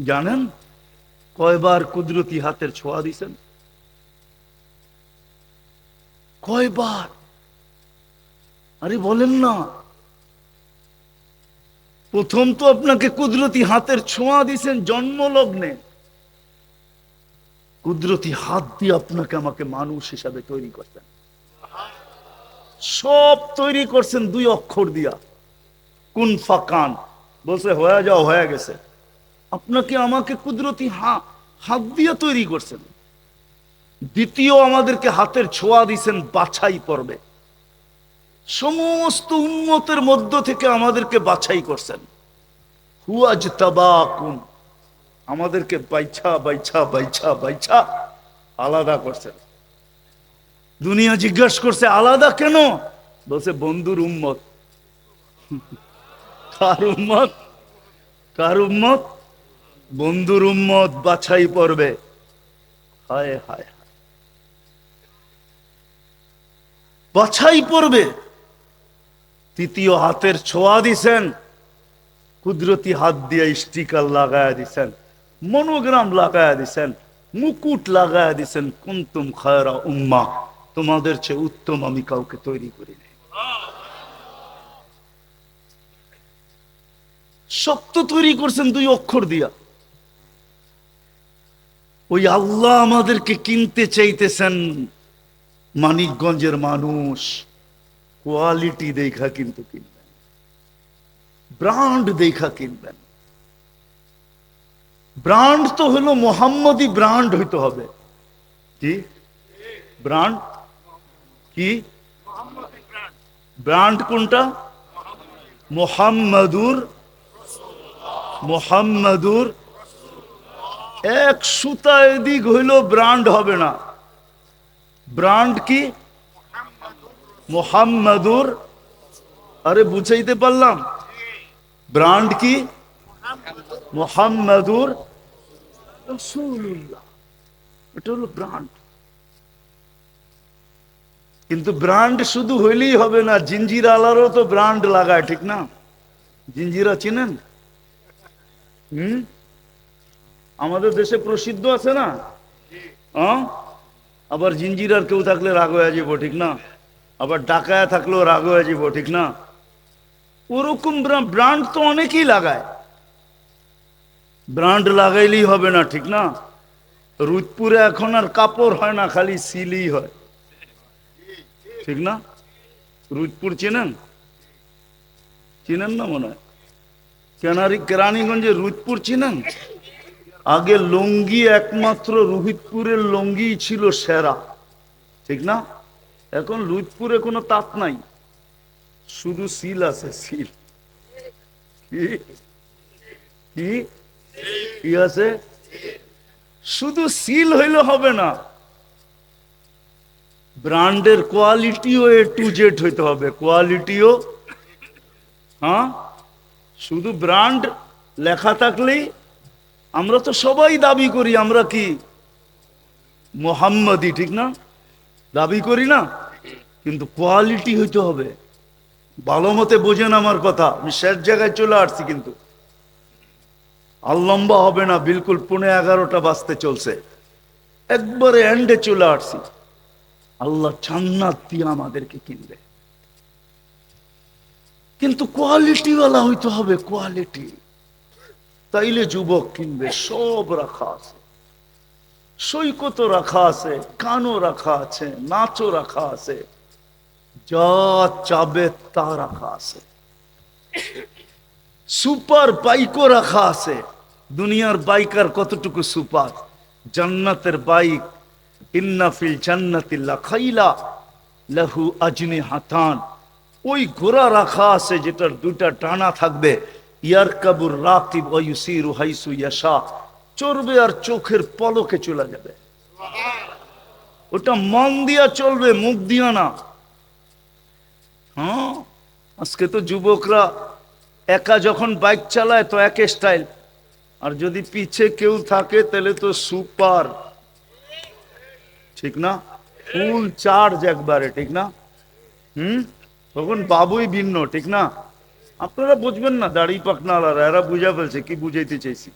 জানেন কয়বার কুদরতি হাতের ছোঁয়া দিছেন? কয়বার? আরে বলেন না। প্রথম তো আপনাকে কুদরতি হাতের ছোঁয়া দিছেন জন্মলগ্নে। কুদরতি হাত দিয়ে আপনাকে আমাকে মানুষ হিসাবে তৈরি করছেন। সব তৈরি করছেন দুই অক্ষর দিয়া, কুন ফাকান। বলছে হয়ে যাও, হয়ে গেছে। আপনাকে আমাকে কুদরতি হাত দিয়ে তৈরি করছেন। দ্বিতীয় আমাদেরকে হাতের ছোঁয়া দিছেন বাছাই পর্বে। সমস্ত উম্মতের মধ্য থেকে আমাদেরকে বাছাই করছেন। হুয়াজ তাবাকুন, আমাদেরকে বাইছা বাইছা বাইছা বাইছা আলাদা করছেন। দুনিয়া জিজ্ঞাসা করছে আলাদা কেন? বলছে বন্ধুর উম্মত। কার উম্মত? কার উম্মত? বন্ধুর উম্মত বাছাই পড়বে। হায় হায়, বাছাই পড়বে। তৃতীয় হাতের ছোঁয়া দিছেন, কুদরতি হাত দিয়ে স্টিকার লাগায়া দিছেন, মনোগ্রাম লাগায়া দিছেন, মুকুট লাগায়া দিছেন। কুনতুম খায়রা উম্মাহ, তোমাদের চেয়ে উত্তম আমি কাউকে তৈরি করি নাই। সব তো তৈরি করছেন দুই অক্ষর দিয়া। ওই আল্লাহ আমাদেরকে কিনতে চাইতেছেন। মানিকগঞ্জের মানুষ কোয়ালিটি দেখা কিন্তু কিনবেন, ব্র্যান্ড দেখা কিনবেন। ব্র্যান্ড তো হলো মোহাম্মদী ব্র্যান্ড হইতে হবে। কি ব্র্যান্ড? কি ব্র্যান্ড? কোনটা? মোহাম্মদুর, মোহাম্মদুর। এক সুতা এদিক হইল ব্র্যান্ড হবে না। ব্র্যান্ড কি? মোহাম্মদুর। আরে বুঝাইতে পারলাম? ব্র্যান্ড কি? মোহাম্মদুর রাসূলুল্লাহ। এটা হলো ব্র্যান্ড। কিন্তু ব্র্যান্ড শুধু হইলেই হবে না, জিঞ্জিরা আলারও তো ব্র্যান্ড লাগায়, ঠিক না? জিঞ্জিরা চিনেন? হুম, আমাদের দেশে প্রসিদ্ধ আছে না? আবার জিঞ্জিরার কেউ থাকলে রাগ হয়ে যাব, ঠিক না? আবার ডাকায়া থাকলেও রাগ হয়ে যাব, ঠিক না? ওরকম ব্র্যান্ড তো অনেকেই লাগায়। ব্র্যান্ড লাগাইলেই হবে না, ঠিক না? রুদপুরে এখন আর কাপড় হয় না, খালি সিলই হয়, ঠিক না? রুদপুর চেনেন? চিনেন না মনে হয়। কেরানীগঞ্জে রুদপুর চিনেন? আগে লুঙ্গি একমাত্র রোহিতপুরের লুঙ্গি ছিল সেরা, ঠিক না? এখন রুদপুরে কোনো তাঁত নাই, শুধু সিল আছে, সিল। কি কি কি আছে? শুধু সিল হইলে হবে না, ব্র্যান্ডের কোয়ালিটিও এ টু জেড হইতে হবে। কোয়ালিটিও, হ্যাঁ। শুধু ব্র্যান্ড লেখা থাকলেই, আমরা তো সবাই দাবি করি আমরা কি মোহাম্মদী, ঠিক না? দাবি করি না? কিন্তু কোয়ালিটি হইতে হবে। ভালো মতে বোঝেন আমার কথা, আমি শেষ জায়গায় চলে আসছি, কিন্তু আর লম্বা হবে না। বিলকুল 11:15 বাজতে চলছে, একবারে এন্ডে চলে আসছি। আল্লাহ জান্নাত দিয়ে আমাদেরকে কিনবে, কিন্তু কোয়ালিটিওয়ালা হইতে হবে, কোয়ালিটি। তাইলে যুবক কিনবে। সব রাখা আছে, সৈকতও রাখা আছে, গানও রাখা আছে, নাচও রাখা আছে, যা চাবে তা রাখা আছে। সুপার বাইকও রাখা আছে। দুনিয়ার বাইক আর কতটুকু সুপার? জান্নাতের বাইক, ইন্না ফিল জান্নাতি লাখাইলা লাহু আজনিহাতান। ওই ঘোড়া রাখা আছে যেটার দুইটা ডানা থাকবে। ইয়ারকাবুর রাকিব ওয়া ইউসিরু হাইসু ইয়াশা, চড়বে আর চোখের পলকে চলে যাবে। ওটা মন দিয়া চলবে, মুখ দিয়া না। হ্যাঁ, আজকে তো যুবকরা একা যখন বাইক চালায় তো এক স্টাইল, আর যদি পিছে কেউ থাকে তাহলে তো সুপার, ঠিক না? ফুল চার্জ একবারে, ঠিক না? তখন বাবুই ভিন্ন, ঠিক না? আপনারা বুঝবেন না, দাড়ি পাকনাওয়ালারা, এরা বুঝা ফেলছে কি বুঝাইতে চাইছি।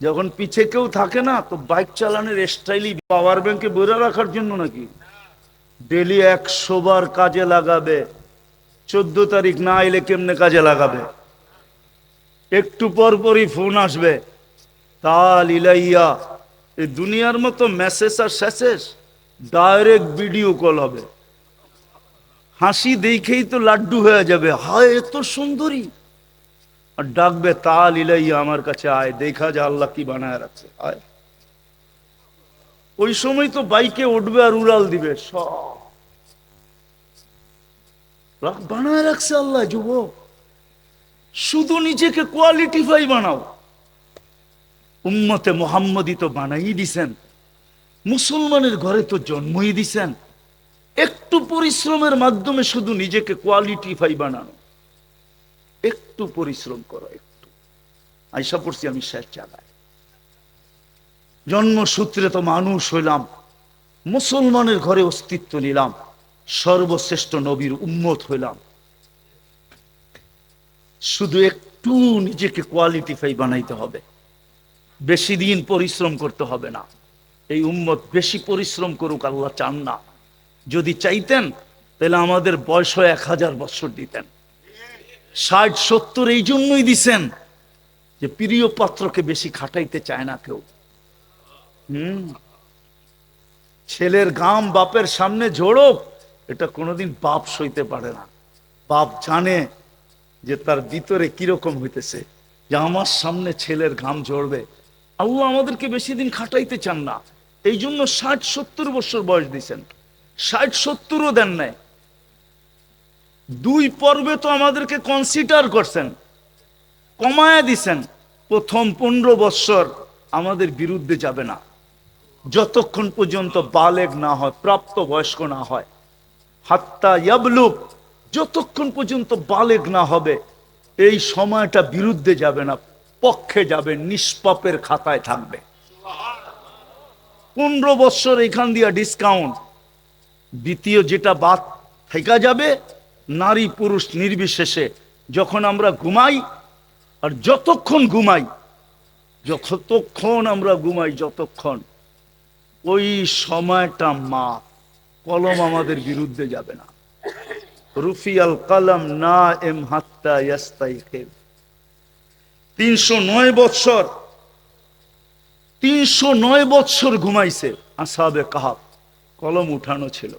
যখন পিছে কেউ থাকে না, তো বাইক চালানোর স্টাইলই পাওয়ার ব্যাংকে বইরা রাখার জন্য নাকি, ডেলি 100 বার কাজে লাগাবে। 14 তারিখ না এলে কেমনে কাজে লাগাবে? একটু পর পরই ফোন আসবে, তাল ইলাইয়া। এই দুনিয়ার মতো মেসেজ আর শেষেস, ডাইরেক্ট ভিডিও কল হবে। হাসি দেখেই তো লাড্ডু হয়ে যাবে, হায় এত সুন্দরী। আর ডাকবে, তাল ইলাইয়া আমার কাছে আয়, দেখা যা আল্লাহ কি বানায় রাখছে, আয়। ওই সময় তো বাইকে উঠবে আর উড়াল দিবে সব। বানায় রাখছে আল্লাহ যুবক। শুধু নিজেকে কোয়ালিটিফাই বানাও। উম্মতে মুহাম্মদী তো বানাই দিছেন, মুসলমানের ঘরে তো জন্মই দিছেন। একটু পরিশ্রমের মাধ্যমে শুধু নিজেকে কোয়ালিটিফাই বানানো, একটু পরিশ্রম করো, একটু। আইসা পড়ছি আমি শেষ জায়গায়। জন্মসূত্রে তো মানুষ হইলাম, মুসলমানের ঘরে অস্তিত্ব নিলাম, সর্বশ্রেষ্ঠ নবীর উম্মত হইলাম। শুধু একটু নিজেকে কোয়ালিটিফাই বানাইতে হবে, বেশি দিন পরিশ্রম করতে হবে না। এই উম্মত বেশি পরিশ্রম করুক আল্লাহ চান না। যদি চাইতেন তাহলে আমাদের বয়স 1000 বছর দিতেন। 60-70 এই জন্যই দিছেন যে প্রিয় পাত্রকে বেশি খাটাইতে চায় না কেউ। ছেলের গাম বাপের সামনে ঝোড়ক, এটা কোনোদিন বাপ সইতে পারে না। বাপ জানে যে তার ভিতরে কিরকম হইতেছে, যে আমার সামনে ছেলের ঘাম ঝরবে। আল্লাহ আমাদেরকে বেশি দিন খাটাইতে চান না, এই জন্য 60-70 বছর বয়স দিচ্ছেন। 60-70ও দেন নাই, 2 পর্বে তো আমাদেরকে কনসিডার করছেন, কমায়া দিছেন। প্রথম 15 বছর আমাদের বিরুদ্ধে যাবে না, যতক্ষণ পর্যন্ত বালেগ না হয়, প্রাপ্ত বয়স্ক না হয়। হাত্তা ইয়াবলুগ, যতক্ষণ পর্যন্ত বালেগ না হবে এই সময়টা বিরুদ্ধে যাবে না, পক্ষে যাবে, নিষ্পাপের খাতায় থাকবে। 15 বছর এখান দিয়া ডিসকাউন্ট। দ্বিতীয় যেটা বাদ থেকে যাবে, নারী পুরুষ নির্বিশেষে যখন আমরা ঘুমাই, আর যতক্ষণ ঘুমাই, যতক্ষণ ওই সময়টা মা কলম আমাদের বিরুদ্ধে যাবে না। রুফিয়াল কলম না এম হাত্তা ইয়াস্তাইখির। 309 বৎসর, 309 বৎসর ঘুমাইছে আসহাবে কাহাফ, কলম উঠানো ছিল,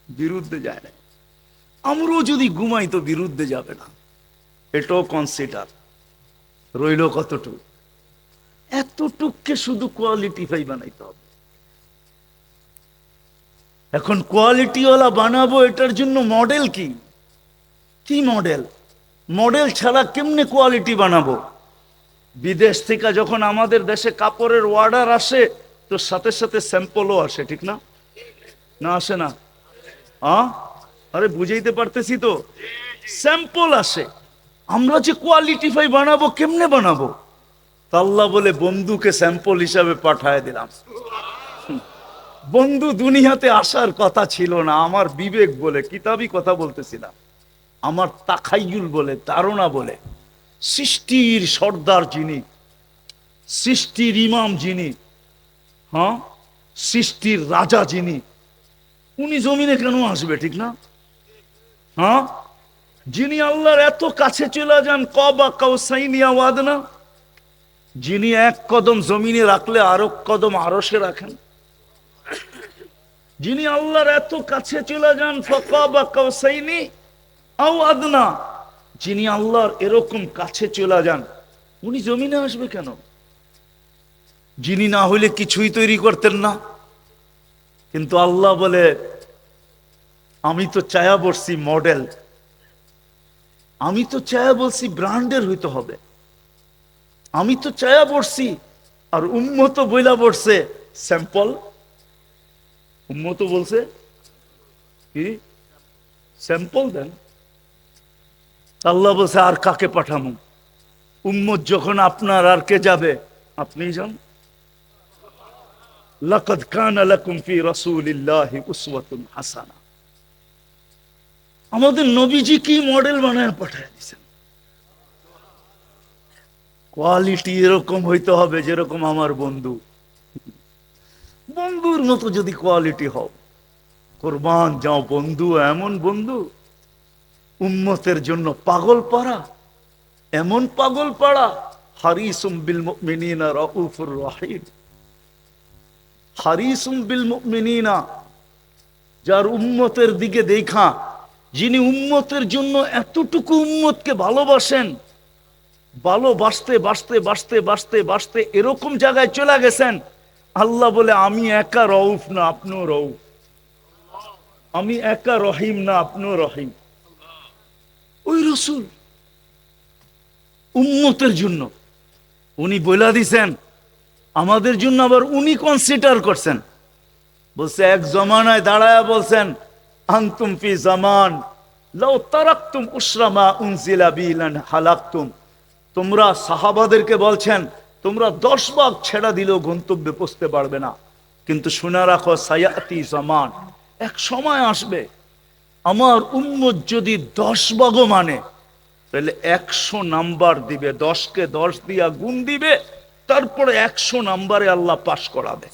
বিরুদ্ধে যায় না। আমরাও যদি ঘুমাই তো বিরুদ্ধে যাবে না, এটাও কনসিডার। রইল কতটুক? এতটুককে শুধু কোয়ালিটিফাই বানাইতে হবে। এখন কোয়ালিটিওয়ালা বানাবো, এটার জন্য মডেল কি? কি মডেল? মডেল ছাড়া কেমনে কোয়ালিটি বানাবো? বিদেশ থেকে যখন আমাদের দেশে কাপড়ের অর্ডার আসে, তো সাথে সাথে স্যাম্পলও আসে, ঠিক না? না আসে না? আরে বুঝাইতে পারতেছি তো, স্যাম্পল আসে। আমরা যে কোয়ালিটিফাই বানাবো, কেমনে বানাবো? আল্লাহ বলে বন্ধুকে স্যাম্পল হিসাবে পাঠায় দিলাম। বন্ধু দুনিয়াতে আসার কথা ছিল না, আমার বিবেক বলে, কিতাবি কথা বলতেছিলাম, আমার তাখাইয়ুল বলে, ধারণা বলে, সৃষ্টির সর্দার যিনি, সৃষ্টির ইমাম যিনি, সৃষ্টির রাজা যিনি, উনি জমিনে কেন আসবে, ঠিক না? যিনি আল্লাহর এত কাছে চলে যান, কবা কাউসাইনি আও আদনা, যিনি এক কদম জমিনে রাখলে আরো কদম আরশে রাখেন, যিনি আল্লাহর এত কাছে চলে যান, ফাকাবা কাউসাইনি আও আদনা, যিনি আল্লাহর এরকম কাছে চলে যান, উনি জমিনে আসবে কেন? যিনি না হইলে কিছুই তৈরি করতেন না। কিন্তু আল্লাহ বলে, আমি তো চায়া বলছি মডেল, আমি তো চায়া বলছি ব্র্যান্ডের হইতে হবে, আমি তো চায়া বলছি। আর উম্মত বইলা বলছে স্যাম্পল। উম্মত বলছে কি? স্যাম্পল দেন। আল্লাহ বলছে, আর কাকে পাঠামু? উম্মত যখন আপনার, আর কে যাবে? আপনি যান। লাকাদ কানা লাকুম ফি রাসূলিল্লাহি উসওয়াতুন হাসানা। আমাদের নবীজি কি মডেল বানায় পাঠায় দিয়েছেন। কোয়ালিটি এরকম হইতে হবে যেরকম আমার বন্ধু, বন্ধুর মতো যদি কোয়ালিটি হও, কোরবান যাও বন্ধু, এমন বন্ধু উম্মতের জন্য পাগল পাড়া, এমন পাগল পাড়া। হারিসুম বিল মুমিনিনা রাউফুর রহিম, হারিসুম বিল মুমিনিনা, যার উম্মতের দিকে দেখা, যিনি উম্মতের জন্য এতটুকু উম্মতকে ভালোবাসেন, ভালোবাসতে বাসতে বাসতে বাসতে বাসতে এরকম জায়গায় চলে গেছেন, আল্লাহ বলে আমি একা রউফ না আপনিও রউফ, আমি একা রহিম না আপনিও রহিম। ওই রসুল উম্মতের জন্য উনি বইলা দিছেন, আমাদের জন্য আবার উনি কনসিডার করছেন। বলছে এক জমানায় দাঁড়ায়া বলছেন, আনতুম ফি জামান লাউ তারাকতুম উসরা মা উনজিলা বিলান হালাকতুম। তোমরা সাহাবাদেরকে বলছেন তোমরা 10 ভাগ ছেড়া দিলেও গন্তব্যে পৌঁছতে পারবে না, কিন্তু শুনে রাখো সায়াতি জামান, এক সময় আসবে আমার উম্মত যদি 10 ভাগও মানে তাহলে 100 নাম্বার দিবে, 10কে 10 দিয়া গুণ দিবে, তারপরে 100 নাম্বারে আল্লাহ পাশ করাবে।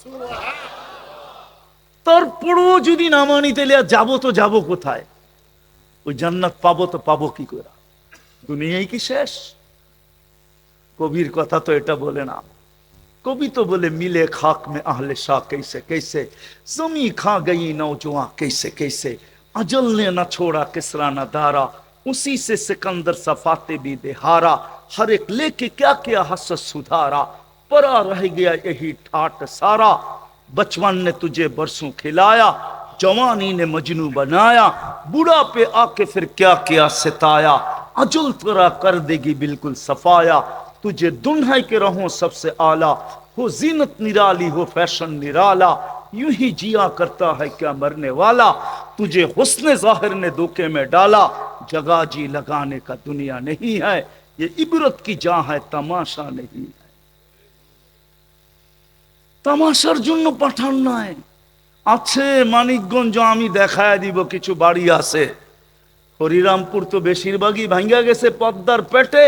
তারপরেও যদি না মানি তাহলে যাবো তো যাবো কোথায়? ওই জান্নাত পাবো তো পাবো কি করে? দুনিয়াই কি শেষ? কবির কথা তো এটা বলে না, কবি তো বলে মিলে খাক মে আহলে শাহ कैसे कैसे, जमी खा गई नौजवां कैसे कैसे, अजल ने न छोड़ा किसरा न दारा, उसी से सिकंदर सफाते भी देहारा, हर एक लेके क्या क्या हसत सुधारा, परा रह गया यही ठाट सारा, बचपन ने तुझे बरसों खिलाया, जवानी ने मजनू बनाया, बूढ़ा पे आके फिर क्या क्या सिताया, अजल तेरा कर देगी बिल्कुल सफाया, तुझे दुन्हा के रहो सबसे आला, हो जीनत निराली हो फैशन निराला, यूं ही जिया करता है क्या मरने वाला, तुझे हुस्न जाहिर ने धोखे में डाला, जगह जी लगाने का दुनिया नहीं है, ये इबरत की जहां है तमाशा नहीं है। তামাশার জন্য পাঠান নাই। আছে মানিকগঞ্জ, আমি দেখায় দিব কিছু বাড়ি আছে। হরিরামপুর তো বেশিরভাগই ভাঙ্গা গেছে পদ্মার পেটে,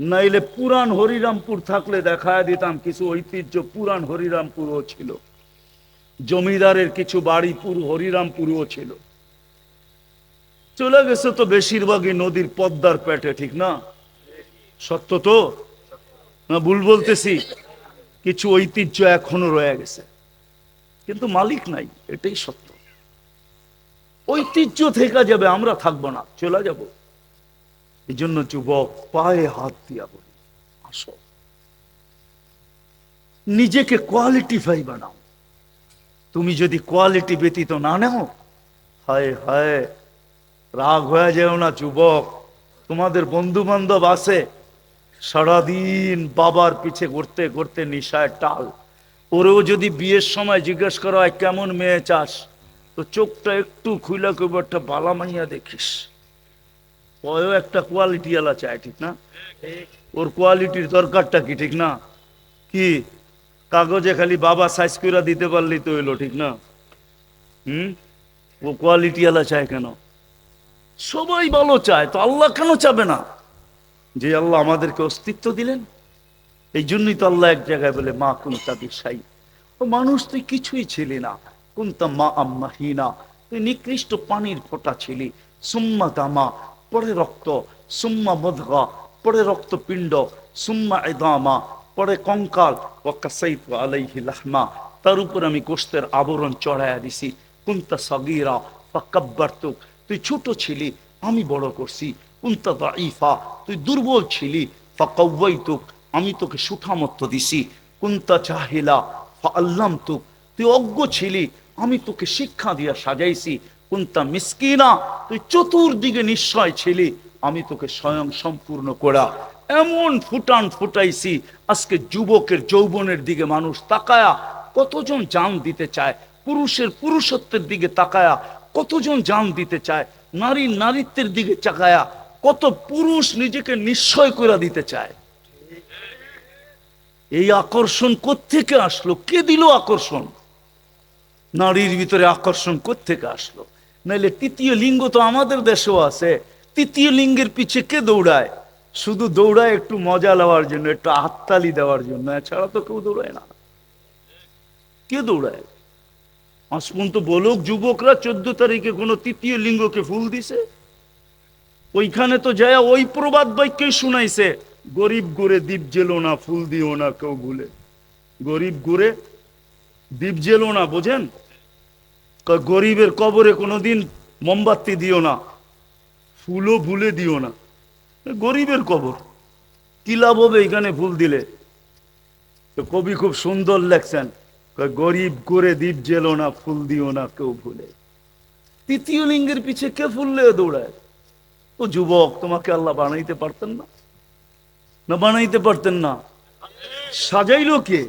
নাইলে পুরান হরিরামপুর থাকলে দেখায় দিতাম কিছু ঐতিহ্য পুরান হরিরামপুরও ছিল, জমিদারের কিছু বাড়ি পুরো হরিরামপুরও ছিল। চলে গেছে তো বেশিরভাগই নদীর পদ্মার পেটে, ঠিক না? সত্য তো না ভুল বলতেছি? কিছু ঐতিহ্য এখনো রয়ে গেছে, কিন্তু মালিক নাই, এটাই সত্য। ঐতিহ্য থেকে যাবে, আমরা থাকবো না, চলে যাব। এই জন্য যুবক পায়ে হাত দিয়া বলি, আসো নিজেকে কোয়ালিটিফাই বানাও। তুমি যদি কোয়ালিটি ব্যতীত না নেও, হায় হায়, রাগ হয়ে যেও না যুবক। তোমাদের বন্ধু বান্ধব আছে সারাদিন বাবার পিছে ঘুরতে ঘুরতে নিশায় টাল, ওরেও যদি বিয়ের সময় জিজ্ঞেস করা হয় কেমন মেয়ে চাস, তো চোখটা একটু খুইলা কইব একটা বালা মাইয়া দেখিস। ওও একটা কোয়ালিটি আলা চায়, ঠিক না? ওর কোয়ালিটির দরকারটা কি, ঠিক না? কি কাগজে খালি বাবা সাইজ করে দিতে পারলি তো হইলো, ঠিক না? ও কোয়ালিটি আলা চায় কেন? সবাই ভালো চায়, তো আল্লাহ কেন চাবে না? যে আল্লাহ আমাদেরকে অস্তিত্ব দিলেন, এই জন্যই তো আল্লাহ এক জায়গায় বলে মা কুন্তা বিশাই, ও মানুষ তুই কিছুই ছিলি না, কুন্তা মা আম্মাহিনা, তুই নিকৃষ্ট পানির ফোঁটা ছিলি, সুম্মা দামা পরে রক্ত, সুম্মা মদগা পরে রক্তপিণ্ড, সুম্মা ইদামা পরে কঙ্কাল, ওয়াকাসাইতু আলাইহি লাহমা, তার উপর আমি গোশতের আবরণ চড়াইয়া দিছি, কুন্তা সাগীরা ফাকাব্বারতুক, তুই ছোট ছিলি আমি বড় করছি, কুন্তা দাঈফা তুই দুর্বল ছিলি, ফাকাওয়াইতুক আমি তোকে সুঠামত্ব দিছি, কুন্তা জাহিলা ফাআল্লামতুক তুই অজ্ঞ ছিলি আমি তোকে শিক্ষা দিয়া সাজাইছি, কুন্তা মিসকিনা তুই চতুর্দিকে নিশ্চয় ছিলি আমি তোকে স্বয়ং সম্পূর্ণ করা। এমন ফুটান ফুটাইছি, আজকে যুবকের যৌবনের দিকে মানুষ তাকায়া কতজন জান দিতে চায়, পুরুষের পুরুষত্বের দিকে তাকায়া কতজন জান দিতে চায়, নারীর নারীত্বের দিকে তাকায়া কত পুরুষ নিজেকে নিশ্চয় করে দিতে চায়। এই আকর্ষণ কোত্থেকে আসলো? কে দিল আকর্ষণ? নারীর ভিতরে আকর্ষণ কোত্থেকে আসলো? নাইলে তৃতীয় লিঙ্গ তো আমাদের দেশেও আছে, তৃতীয় লিঙ্গের পিছে কে দৌড়ায়? শুধু দৌড়ায় একটু মজা নেওয়ার জন্য, একটু হাততালি দেওয়ার জন্য, এছাড়া তো কেউ দৌড়ায় না। কে দৌড়ায়? আজ পর্যন্ত বলুক যুবকরা 14 তারিখে কোনো তৃতীয় লিঙ্গকে ফুল দিছে? ওইখানে তো যায় ওই প্রবাদ বাক্যই শুনাইছে, গরিব গুড়ে দ্বীপ জেলো না, ফুল দিও না কেউ ভুলে। গরিব গুড়ে দ্বীপ জেলো না, বোঝেন? গরিবের কবরে কোনোদিন মোমবাতি দিও না, ফুলও ভুলে দিও না। গরিবের কবর কি লাভ হবে এখানে ফুল দিলে? তো কবি খুব সুন্দর লেখছেন, গরিব করে দ্বীপ জেলো না, ফুল দিও না কেউ ভুলে। তৃতীয় লিঙ্গের পিছে কে ফুললে দৌড়ায়? ও যুবক, তোমাকে আল্লাহ বানাইতে পারতেন না? না বানাইতে পারতেন না? সাজাইলো কে?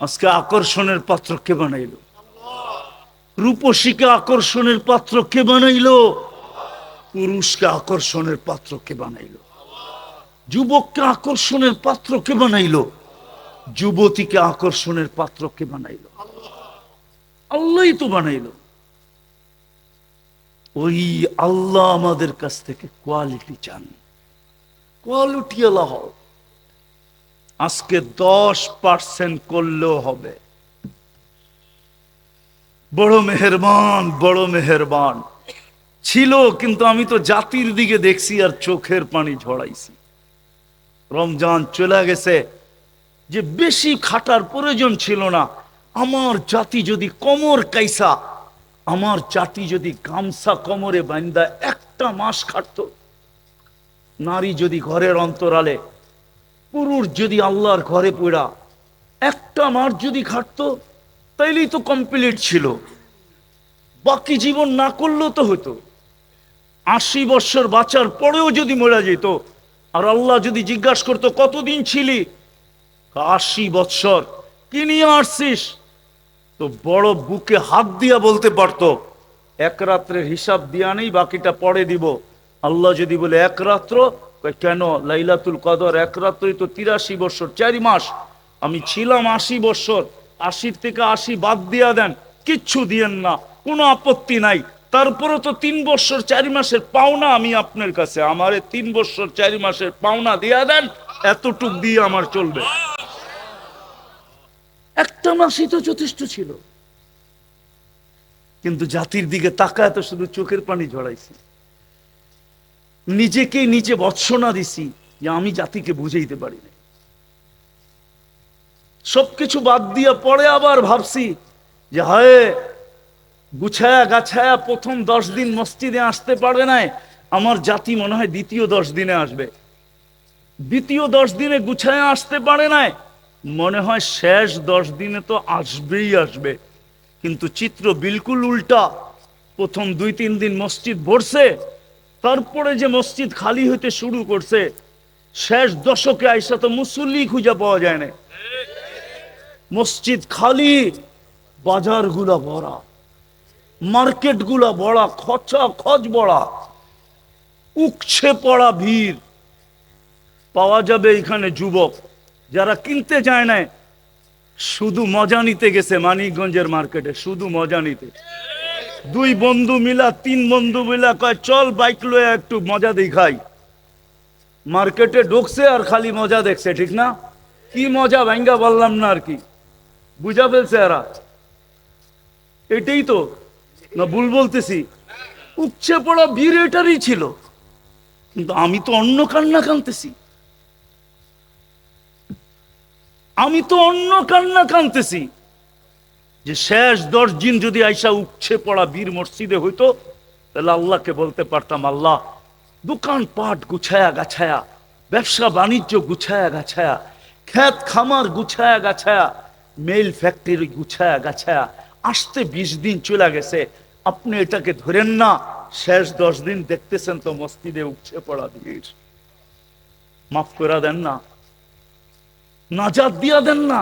আজকে আকর্ষণের পাত্র কে বানাইলো? রূপসীকে আকর্ষণের পাত্র কে বানাইলো? পুরুষকে আকর্ষণের পাত্র কে বানাইলো? যুবককে আকর্ষণের পাত্র কে বানাইলো? যুবতীকে আকর্ষণের পাত্র কে বানাইলো? আল্লাহই তো বানাইলো। ওই আল্লাহ আমাদের কাছ থেকে কোয়ালিটি চান, কোয়ালিটি আল্লাহ হও। আজকে 10% করলেও হবে। বড় মেহেরবান, বড় মেহেরবান ছিল, কিন্তু আমি তো জাতির দিকে দেখছি আর চোখের পানি ঝরাইছি। রমজান চলে গেছে, যে বেশি খাটার প্রয়োজন ছিল না। আমার জাতি যদি কোমর কাইসা, আমার জাতি যদি গামছা কোমরে বান্ধা একটা মাস খাটতো, নারী যদি ঘরের অন্তরালে, পুরুষ যদি আল্লাহর ঘরে পড়া একটা মাস যদি খাটতো, তাইলেই তো কমপ্লিট ছিল। বাকি জীবন না করলেও তো হতো। 80 বছর বাঁচার পরেও যদি মরা যেত, আর আল্লাহ যদি জিজ্ঞাসা করতো কতদিন ছিলি, 80 বছর, কি নিয়ে আসছিস, তো বড় বুকে হাত দিয়া বলতে পারতো, এক রাত্রের হিসাব দিয়া নেই, বাকিটা পরে দিব। আল্লাহ যদি বলে এক রাত্র, কেন লাইলাতুল কদর এক রাত্রই তো 83 বছর 4 মাস, আমি ছিলাম 80 বছর, 80 থেকে 80 বাদ দিয়া দেন, কিচ্ছু দিয়েন না, কোনো আপত্তি নাই। তারপরে তো 3 বছর 4 মাসের পাওনা আমি আপনার কাছে, আমারে 3 বছর 4 মাসের পাওনা দিয়া দেন, এতটুক দিয়ে আমার চলবে। একটা মাসই তো যথেষ্ট ছিল। কিন্তু জাতির দিকে তাকায় তো শুধু চোখের পানি ঝরাইছি, নিজেকে নিজে ভৎসনা দিছি যে আমি জাতিকে বুঝাইতে পারি না। সবকিছু বাদ দিয়ে পরে আবার ভাবছি যে হায়, গুছায়া গাছায়া প্রথম 10 দিন মসজিদে আসতে পারবে না, আমার জাতি মনে হয় দ্বিতীয় 10 দিনে আসবে। দ্বিতীয় 10 দিনে গুছায়া আসতে পারে না, মনে হয় শেষ 10 দিনে তো আসবেই আসবে। কিন্তু চিত্র বিলকুল উল্টা। প্রথম 2-3 দিন মসজিদ ভরছে, তারপরে যে মসজিদ খালি হইতে শুরু করছে, শেষ দশকে আইসা তো মুসল্লি খুঁজে পাওয়া যায় না। মসজিদ খালি, বাজার গুলা ভরা, মার্কেট গুলা ভরা, খচা খচ ভরা, উকছে পড়া ভিড়। পাওয়া যাবে এখানে যুবক যারা কিনতে যায় না, শুধু মজা নিতে গেছে মানিকগঞ্জের মার্কেটে, শুধু মজা নিতে। 2 বন্ধু মিলা 3 বন্ধু মিলা কয় চল বাইক লয়ে একটু মজা দেখাই। মার্কেটে ঢুকছে আর খালি মজা দেখছে, ঠিক না? কি মজা ভাঙ্গা বললাম না, আর কি বুঝা ফেলছে এরা। এটাই তো না, ভুল বলতেছি? উপচে পড়া ভিড় এটারই ছিল, কিন্তু আমি তো অন্য কান্না কানতেছি, আমি তো অন্য কান্না কানতেছি। যে শেষ 10 দিন যদি আইসা উপচে পড়া বীর মসজিদে হইতো, তাহলে আল্লাহকে বলতে পারতাম, আল্লাহ দোকান পাট গুছায়া গাছায়া, ব্যবসা বাণিজ্য গুছায়া গাছায়া, ক্ষেত খামার গুছায়া গাছায়া, মেল ফ্যাক্টরি গুছায়া গাছায়া, আসতে 20 দিন চলে গেছে, আপনি এটাকে ধরেন না। শেষ 10 দিন দেখতেছেন তো মসজিদে উপচে পড়া ভিড়। মাফ করে দেন না, নাজাত দিয়া দেন না,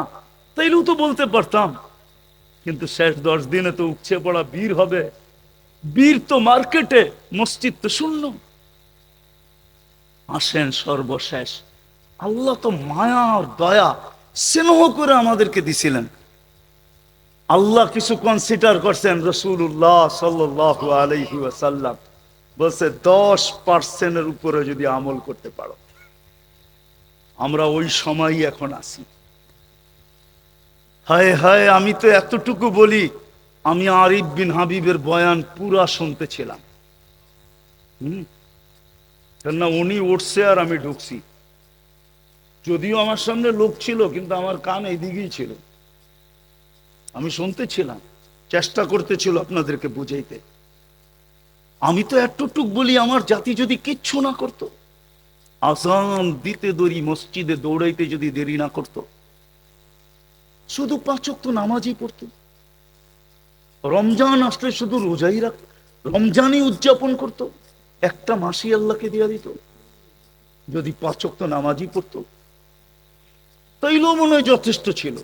তাইলেও তো বলতে পারতাম। কিন্তু শেষ 10 দিনে তো উপচে পড়া বীর হবে। বীর তো মার্কেটে, মসজিদ তো শূন্য। আসেন সর্বশেষ, আল্লাহ তো মায়া আর দয়া স্নেহ করে আমাদেরকে দিছিলেন। আল্লাহ কিছু কনসিডার করছেন রাসূলুল্লাহ সাল্লাল্লাহু আলাইহি ওয়াসাল্লাম। বলছে 10% উপরে যদি আমল করতে পারো। আমরা ওই সময়ই এখন আছি। হায় হায়, আমি তো এতটুকু বলি, আমি আরিফ বিন হাবিবের বয়ান পুরা শুনতেছিলাম। কেননা উনি উঠছে আর আমি ঢুকছি, যদিও আমার সামনে লোক ছিল কিন্তু আমার কান এইদিকেই ছিল, আমি শুনতেছিলাম, চেষ্টা করতেছিল আপনাদেরকে বুঝাইতে। আমি তো এতটুক বলি, আমার জাতি যদি কিচ্ছু না করত, আজান দিতে দেরি, মসজিদে দৌড়াইতে যদি দেরি না করত, শুধু 5 ওয়াক্ত নামাজই পড়তো, রমজান আসলে শুধু রোজাই রাখত, রমজানই উদযাপন করত, একটা মাসই আল্লাহকে দিয়া দিত, যদি 5 ওয়াক্ত নামাজই পড়তো তাইলেও মনে হয় যথেষ্ট ছিল।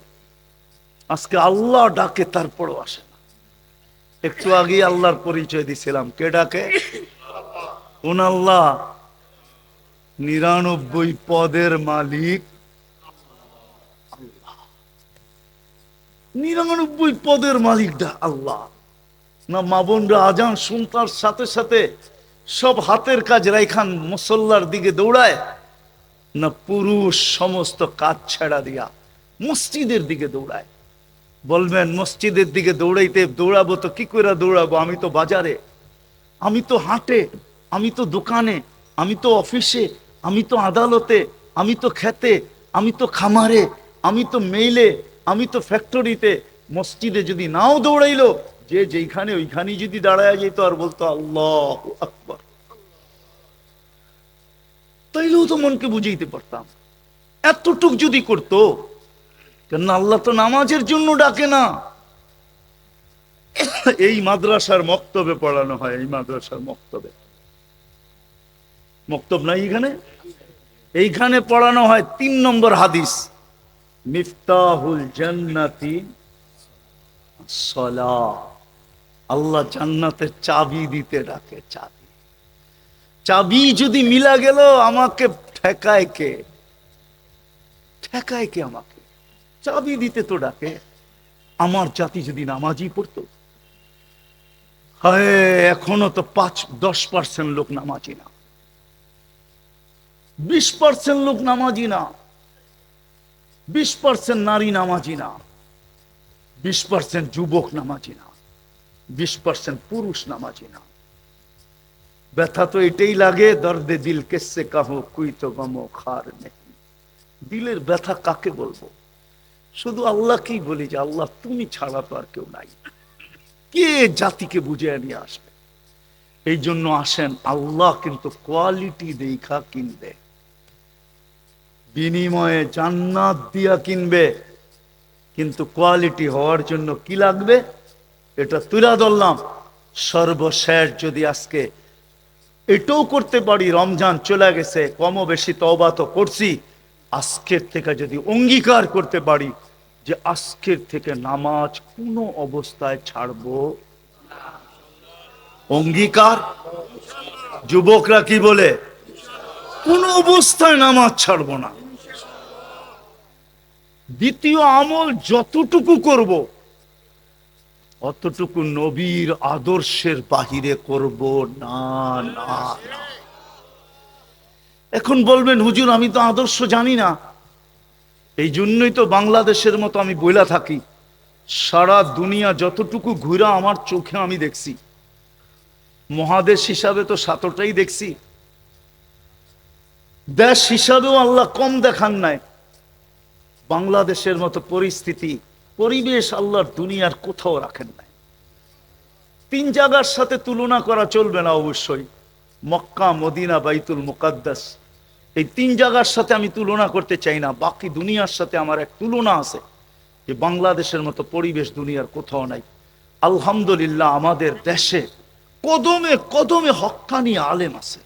আজকে আল্লাহ ডাকে তারপরও আসে না। একটু আগে আল্লাহর পরিচয় দিছিলাম, কে ডাকে? কোন আল্লাহ? 99 পদের মালিক আল্লাহ। 99 পদের মালিক আল্লাহ। না মা বোনরা আজান শুনতার সাথে সাথে সব হাতের কাজ রাইখান মুসল্লার দিকে দৌড়ায়, না পুরুষ সমস্ত কাজ ছেড়া দিয়া মসজিদের দিকে দৌড়ায়? বলবেন মসজিদের দিকে দৌড়াবো তো কি করে দৌড়াবো? আমি তো বাজারে, আমি তো হাটে, আমি তো দোকানে, আমি তো অফিসে, আমি তো আদালতে, আমি তো খেতে, আমি তো খামারে, আমি তো মেইলে, আমি তো ফ্যাক্টরিতে। মসজিদে যদি নাও দৌড়াইলো, যে যেখানে ওইখানেই যদি দাঁড়ায় যেত আর বলতো আল্লাহু আকবার, তাইলেও তো মনকে বুঝাইতে পারতাম। এতটুক যদি করতো, কেন আল্লাহ তো নামাজের জন্য ডাকে না। এই মাদ্রাসার মক্তবে পড়ানো হয়, এই মাদ্রাসার মক্তবে, মক্তব নাই এখানে, এইখানে পড়ানো হয় 3 নম্বর হাদিস, মিফতাহুল জান্নাতি সালাহ। আল্লাহ জান্নাতের চাবি দিতে ডাকে, চাবি। চাবি যদি মিলা গেল, আমাকে ঠেকায় কে? ঠেকায় কে আমাকে? চাবি দিতে তো ডাকে। আমার জাতি যদি নামাজই পড়তো, হায় এখনো তো 5-10% লোক নামাজি না, 20% লোক নামাজি না, 20% নারী নামাজি না, 20% যুবক নামাজি না, 20% পুরুষ নামাজি না। ব্যথা তো এটাই লাগে, দর্দে দিল কেসে কাহো কুই তো গমো খার নেই। দিলের ব্যথা কাকে বলবো? শুধু আল্লাহকেই বলি যে আল্লাহ তুমি ছাড়া তো আর কেউ নাই। কে জাতিকে বুঝে নিয়ে আসবে? এই জন্য আসেন, আল্লাহ কিন্তু কোয়ালিটি দেখা কিনবে, বিনিময়ে জান্নাত দিয়া কিনবে। কিন্তু কোয়ালিটি হওয়ার জন্য কি লাগবে? এটা তুলা ধরলাম। সর্বশেষ যদি আজকে এটাও করতে পারি, রমজান চলে গেছে, কম বেশি তওবা তো করছি, আজকের থেকে যদি অঙ্গীকার করতে পারি যে আজকের থেকে নামাজ কোনো অবস্থায় ছাড়বো, অঙ্গীকার। যুবকরা কি বলে? কোনো অবস্থায় নামাজ ছাড়বো না। দ্বিতীয় আমল যতটুকু করব, অতটুকু নবীর আদর্শের বাহিরে করব না, না। এখন বলবেন হুজুর আমি তো আদর্শ জানি না। এই জন্যই তো বাংলাদেশের মতো আমি বইলা থাকি, সারা দুনিয়া যতটুকু ঘুরা আমার চোখে আমি দেখছি, মহাদেশ হিসাবে তো 7টাই দেখছি, দেশ হিসাবেও আল্লাহ কম দেখান নাই। বাংলাদেশের মতো পরিস্থিতি, পরিবেশ আল্লাহর দুনিয়ার কোথাও রাখেন নাই। 3 জায়গার সাথে তুলনা করা চলবে না অবশ্যই, মক্কা, মদিনা, বাইতুল মুকাদ্দাস, এই 3 জায়গার সাথে আমি তুলনা করতে চাই না। বাকি দুনিয়ার সাথে আমার এক তুলনা আছে, যে বাংলাদেশের মতো পরিবেশ দুনিয়ার কোথাও নাই। আলহামদুলিল্লাহ আমাদের দেশে কদমে কদমে হক্কানি আলেম আছে।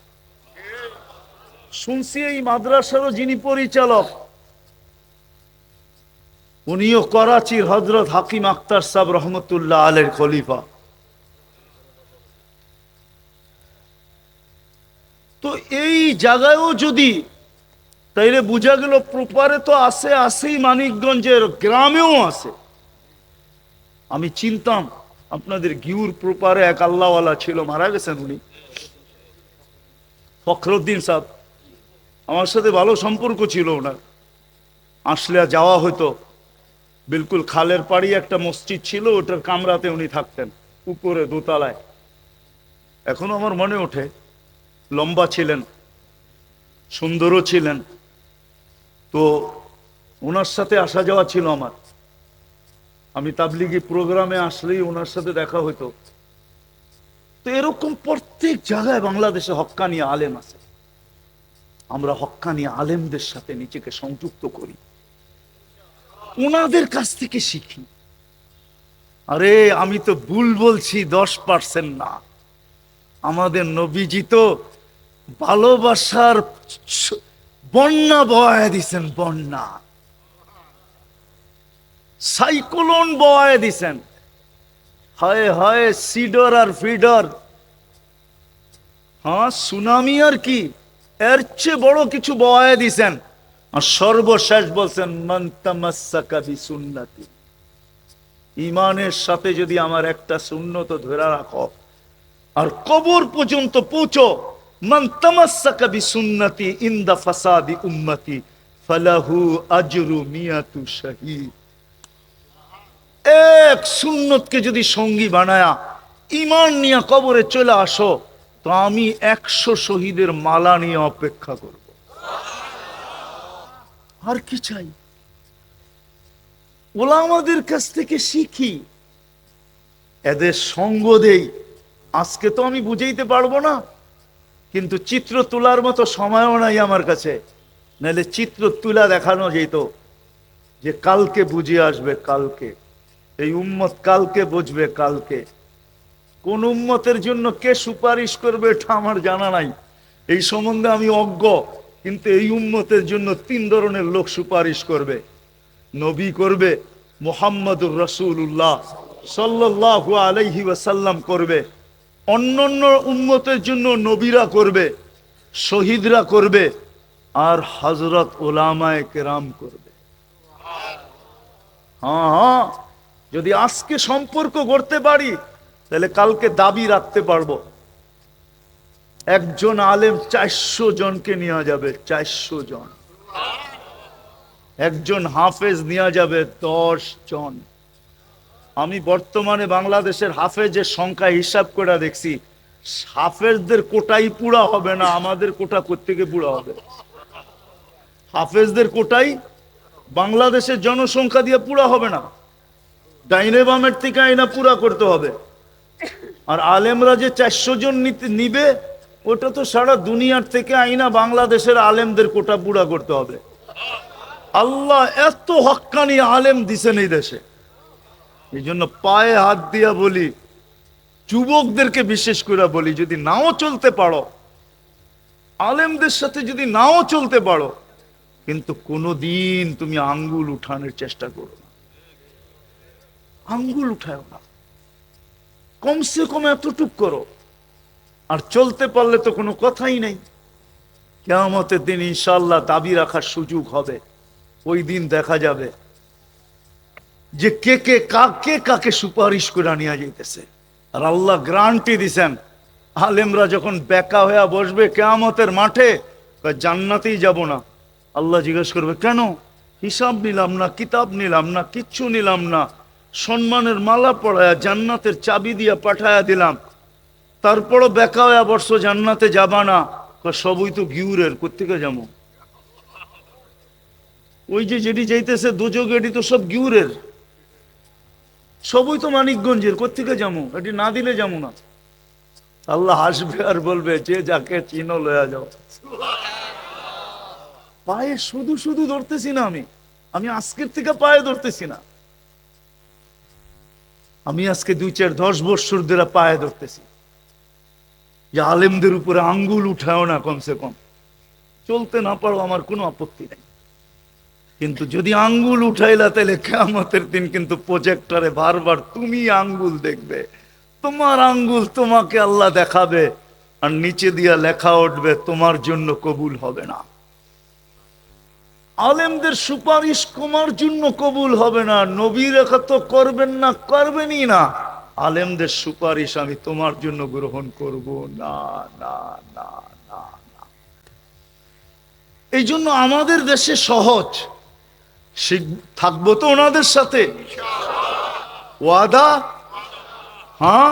শুনছি এই মাদ্রাসারও যিনি পরিচালক, উনিও করাচির হযরত হাকিম আখতার সাহেব রহমতুল্লাহ আলাইহির খলিফা। তো এই জায়গায়ও যদি, তাইলে বোঝা গেল প্রপারে তো আছে, আছেই, মানিকগঞ্জের গ্রামেও আছে। আমি চিনতাম আপনাদের গিউর প্রপারে এক আল্লাহওয়ালা ছিল, মারা গেছেন উনি, ফখরুদ্দিন সাহেব, আমার সাথে ভালো সম্পর্ক ছিল ওনার। আসলে যাওয়া হতো, বিলকুল খালের পাড়ি একটা মসজিদ ছিল, ওটার কামরাতে উনি থাকতেন, উপরে দোতলায়। এখনো আমার মনে ওঠে, লম্বা ছিলেন, সুন্দরও ছিলেন। তো ওনার সাথে আসা যাওয়া ছিল আমার। আমি তাবলিগি প্রোগ্রামে আসলেই ওনার সাথে দেখা হতো। তো এরকম প্রত্যেক জায়গায় বাংলাদেশে হক্কানি আলেম আছে। আমরা হক্কানি আলেমদের সাথে নিজেকে সংযুক্ত করি, ওনাদের কাছ থেকে শিখি। আরে আমি তো ভুল বলছি 10% না। আমাদের নবীজি তো ভালোবাসার বন্যা বয়ে দিছেন, বন্যা, সাইক্লোন বয়ে দিছেন। হায় হায়, সিডর আর ফিডর, হ্যাঁ সুনামি আর কি, এর চেয়ে বড় কিছু বয়ে দিছেন। আর সর্বশেষ বলছেন মান তামাসসাকা বিসুন্নতি, ইমানের সাথে যদি আমার একটা সুন্নত ধরে রাখো আর কবর পর্যন্ত পৌঁছো, মান তামাসসাকা বিসুন্নতি ইনদা ফাসাদি উম্মতি ফালাহু আজরু মিয়াতু শাহীদ। এক সুন্নতকে যদি সঙ্গী বানায়া ইমান নিয়ে কবরে চলে আসো, তো আমি 100 শহীদের মালা নিয়ে অপেক্ষা করব। আর কি চাই? ওলামাদের কাছ থেকে শিখি, এদের সঙ্গ দেই। আজকে তো আমি বুঝাইতে পারবো না, কিন্তু চিত্র তোলার মতো সময়ও নাই আমার কাছে, নাহলে চিত্র তুলা দেখানো যেত যে কালকে বুঝে আসবে, কালকে এই উম্মত কালকে বুঝবে। কালকে কোন উম্মতের জন্য কে সুপারিশ করবে এটা আমার জানা নাই, এই সম্বন্ধে আমি অজ্ঞ। কিন্তু এই উম্মতের জন্য 3 ধরনের লোক সুপারিশ করবে। নবী করবে, মুহাম্মদুর রাসূলুল্লাহ সাল্লাল্লাহু আলাইহি ওয়াসাল্লাম করবে, অন্যান্য উম্মতের জন্য নবীরা করবে, শহীদরা করবে, আর হযরত উলামায়ে কেরাম করবে। হ্যাঁ হ্যাঁ, যদি আজকে সম্পর্ক গড়তে পারি তাহলে কালকে দাবি রাখতে পারবো। একজন আলেম 400 জনকে নেওয়া যাবে, 400 জন। একজন হাফেজ নেওয়া যাবে 10 জন। আমি বর্তমানে বাংলাদেশের হাফেজের সংখ্যা হিসাব করে দেখছি, হাফেজদের কোটাই পুরা হবে না, আমাদের কোটা কোত্থেকে পুরা হবে? হাফেজদের কোটাই বাংলাদেশের জনসংখ্যা দিয়ে পুরা হবে না, ডাইনে বামের থেকে আইনা পুরা করতে হবে। আর আলেমরা যে 400 জন নিবে, ওটা তো সারা দুনিয়ার থেকে আইনা বাংলাদেশের আলেমদের কোটা পুরা করতে হবে। আল্লাহ এত হক্কানি আলেম দিছেন এই দেশে। এই জন্য পায়ে হাত দিয়া বলি, যুবকদেরকে বিশেষ করে বলি, যদি নাও চলতে পারো, আলেমদের সাথে যদি নাও চলতে পারো, কিন্তু কোনোদিন তুমি আঙ্গুল উঠানোর চেষ্টা করো না, আঙ্গুল উঠাও না, কমসে কম এতটুক করো। আর চলতে পারলে তো কোনো কথাই নেই। কিয়ামতের দিন ইনশাআল্লাহ দাবি রাখার সুযোগ হবে। ওই দিন দেখা যাবে যে কে কে কাকে সুপারিশ করে নিয়ে যাইতেছে। আর আল্লাহ গ্যারান্টি দিছেন, আলেমরা যখন বেকা হয়ে বসবে কিয়ামতের মাঠে, জান্নাতেই যাব না। আল্লাহ জিজ্ঞেস করবে, কেন? হিসাব নিলাম না, কিতাব নিলাম না, কিচ্ছু নিলাম না, সম্মানের মালা পড়ায়া জান্নাতের চাবি দিয়া পাঠায়া দিলাম, তারপরও বেকা হয়ে বসছো, জান্নাতে যাবা না। সবই তো গিউরের, কোত্থেকে যাবো? ওই যে যেটি যাইতেছে দোজক, এটি তো সব গিউরের, সবই তো মানিকগঞ্জের, কোত্থেকে যাবো? এটি না দিলে যাবো না। আল্লাহ হাসবে আর বলবে, যে যাকে চিনো লয়া যাও। পায়ে শুধু শুধু ধরতেছি না, আমি আজকের থেকে পায়ে ধরতেছি না, আমি আজকে 2-4-10 বৎসর ধরে পায়ে ধরতেছি যে আলেমদের উপরে আঙ্গুল উঠাও না, কমসে কম। চলতে না পারো আমার কোনো আপত্তি নেই, কিন্তু যদি আঙ্গুল উঠাইলা তাহলে কিয়ামতের দিন কিন্তু প্রজেক্টরে বারবার তুমি আঙ্গুল দেখবে, তোমার আঙ্গুল তোমাকে আল্লাহ দেখাবে, আর নিচে দিয়া লেখা উঠবে তোমার জন্য কবুল হবে না। আলেমদের সুপারিশ তোমার জন্য কবুল হবে না, নবী রেখা তো করবেন না, করবেনই না। আলেমদের সুপারিশ আমি তোমার জন্য গ্রহণ করব না, না, না, না, না। এই জন্য আমাদের দেশে সহজ, থাকবো তো ওনাদের সাথে, ওয়াদা। হ্যাঁ,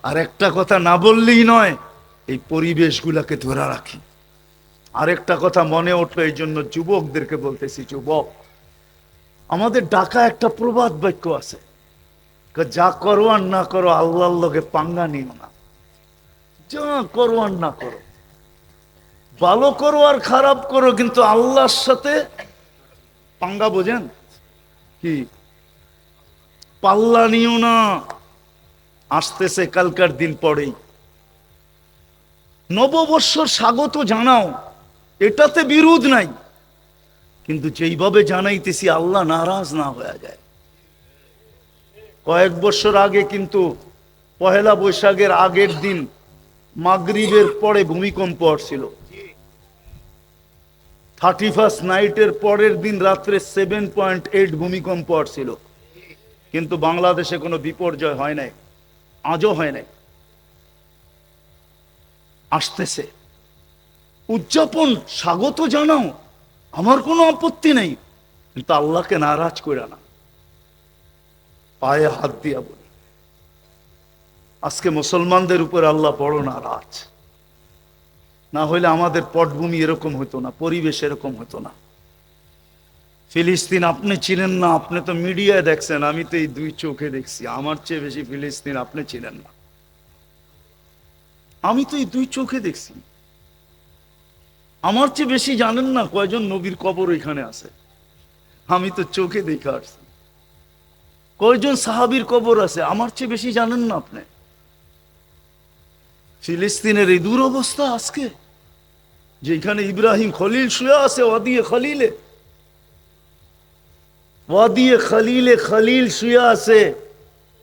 আর একটা কথা না বললেই নয়, এই পরিবেশগুলাকে ধরে রাখি। আরেকটা কথা মনে উঠলো, এই জন্য যুবকদেরকে বলতেছি, যুবক, আমাদের ঢাকা একটা প্রবাদ বাক্য আছে, যা করো আর না করো আল্লাহর লগে পাঙ্গা নিও না। যা করো আর না করো, ভালো করো আর খারাপ করো, কিন্তু আল্লাহর সাথে পাঙ্গা, বোঝেন কি, পাল্লা নিও না। আসতেছে কালকার দিন পরেই নববর্ষর স্বাগত জানাও, এটাতে বিরোধ নাই, কিন্তু যেইভাবে জানাইতেছি আল্লাহ নারাজ না হয়ে যায়। কয়েক বছর আগে কিন্তু পহেলা বৈশাখের আগের দিন মাগরিবের পরে ভূমিকম্প আসছিল, 31st নাইটের পরের দিন রাত্রে 7.8 ভূমিকম্প আসছিল, কিন্তু বাংলাদেশে কোনো বিপর্যয় হয় নাই, আজও হয় নাই। আসতেছে, উদযাপন স্বাগত জানাও, আমার কোনো আপত্তি নেই, কিন্তু আল্লাহকে নারাজ করে না। পায়ে হাত দিয়া বলি, আজকে মুসলমানদের উপর আল্লাহ বড় নারাজ। না হইলে আমাদের পটভূমি এরকম হতো না, পরিবেশ এরকম হতো না। ফিলিস্তিন আপনি চিনেন না, আপনি তো মিডিয়ায় দেখছেন, আমি তো এই দুই চোখে দেখছি। আমার চেয়ে বেশি ফিলিস্তিন আপনি চিনেন না, আমি তো এই দুই চোখে দেখছি। আমার চেয়ে বেশি জানেন না কয়জন নবীর কবর এখানে আছে, আমি তো চোখে দেখে আসছি। কয়জন সাহাবীর কবর আছে, আমার চেয়ে বেশি জানেন না আপনি। ফিলিস্তিনের এই দুরবস্থা আজকে, যেখানে ইব্রাহিম খলিল শুয়ে আছে ওয়াদিয়ে খলিলে, ওয়াদিয়ে খলিলে খলিল শুয়ে আছে,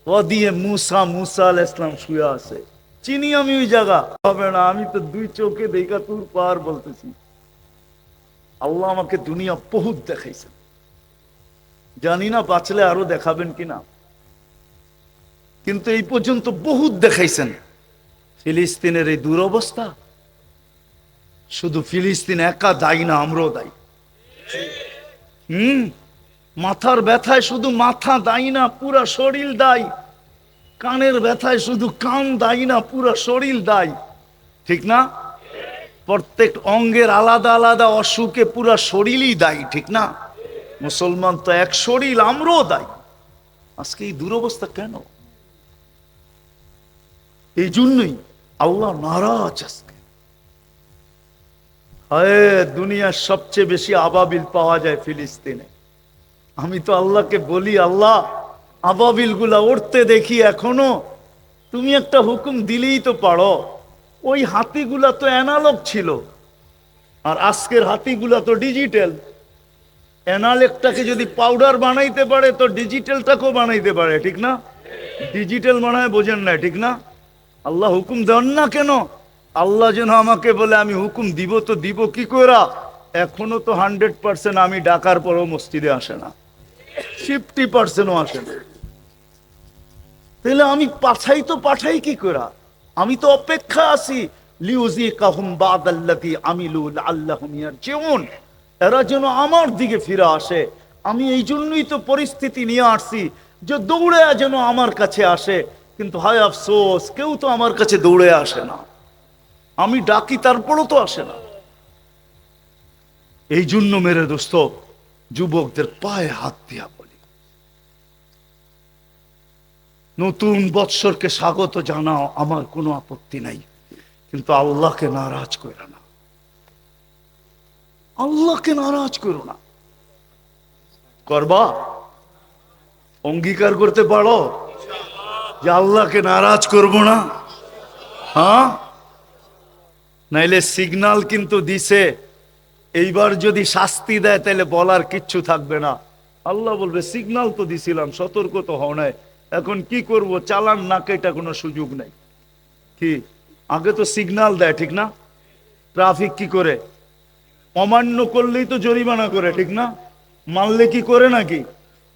ওয়াদিয়ে মুসা, মুসা আলাইহিস সালাম শুয়ে আছে। চিনি আমি ওই জায়গা, হবে না, আমি তো দুই চোখে দেখা তুর পার বলতেছি। আল্লাহ আমাকে দুনিয়া বহুত দেখাইছেন, জানি না বাঁচলে আরো দেখাবেন কিনা, কিন্তু এই পর্যন্ত বহুত দেখাইছেন। ফিলিস্তিনের এই দুরবস্থা, শুধু ফিলিস্তিন একা দায়ী না, আমরাও দায়ী। মাথার ব্যথায় শুধু মাথা দায়ী না, পুরা শরীর দায়ী। কানের ব্যথায় শুধু কান দায়ী না, পুরা শরীর দায়ী, ঠিক না? প্রত্যেক অঙ্গের আলাদা আলাদা অসুখে পুরা শরীরই দায়ী, ঠিক না? মুসলমান তো এক শরীর, আমরাও দায়ী। আজকে এই দুরবস্থা কেন? এই জন্যই আল্লাহ নারাজ আজকে। হায়, দুনিয়ার সবচেয়ে বেশি আবাবিল পাওয়া যায় ফিলিস্তিনে। আমি তো আল্লাহকে বলি, আল্লাহ আবাবিল গুলা উঠতে দেখি এখনো, তুমি একটা হুকুম দিলেই তো পারো। ওই হাতিগুলা তো অ্যানালগ ছিল, আর আজকের হাতিগুলা তো ডিজিটাল। অ্যানালগটাকে যদি পাউডার বানাইতে পারে, তো ডিজিটালটাকেও বানাইতে পারে, ঠিক না? ডিজিটাল বানায়, বোঝেন না, ঠিক না? আল্লাহ হুকুম দেন না কেন? আল্লাহ যেন আমাকে বলে আমি হুকুম দিব, তো দিব কি করে? এখনো তো 100% আমি ডাকার পরও মসজিদে আসে না, 50%ও আসে না। তাহলে আমি পাঠাই কি করে? আমি তো অপেক্ষা আছি, লিউযিকাহুম বাদাল্লাযী আমিলু লাআল্লাহুম ইয়ারজিউন, এরা যেন আমার দিকে ফিরে আসে। আমি এই জন্যই তো পরিস্থিতি নিয়ে আসছি যে দৌড়ে যেন আমার কাছে আসে, কিন্তু হায় আফসোস, কেউ তো আমার কাছে দৌড়ে আসে না। আমি ডাকি, তারপরও তো আসে না। এই জন্য মেরে দোস্ত, যুবকদের পায়ে হাত দিয়া বলি, নতুন বৎসরকে স্বাগত জানাও, আমার কোনো আপত্তি নাই, কিন্তু আল্লাহকে নারাজ করো না, আল্লাহকে নারাজ করো না। করবা? অঙ্গীকার করতে পারো যে আল্লাহকে নারাজ করব না? হ্যাঁ, নাইলে সিগনাল কিন্তু দিছে, এইবার যদি শাস্তি দেয় তাহলে বলার কিচ্ছু থাকবে না। আল্লাহ বলবে সিগনাল তো দিছিলাম, সতর্ক তো হও নাই, এখন কি করব, চালান না কেটা কোনো সুযোগ নাই। কি আগে তো সিগনাল দেয়, ঠিক না? ট্রাফিক কি করে? অমান্য করলেই তো জরিমানা করে, ঠিক না? মানলে কি করে নাকি?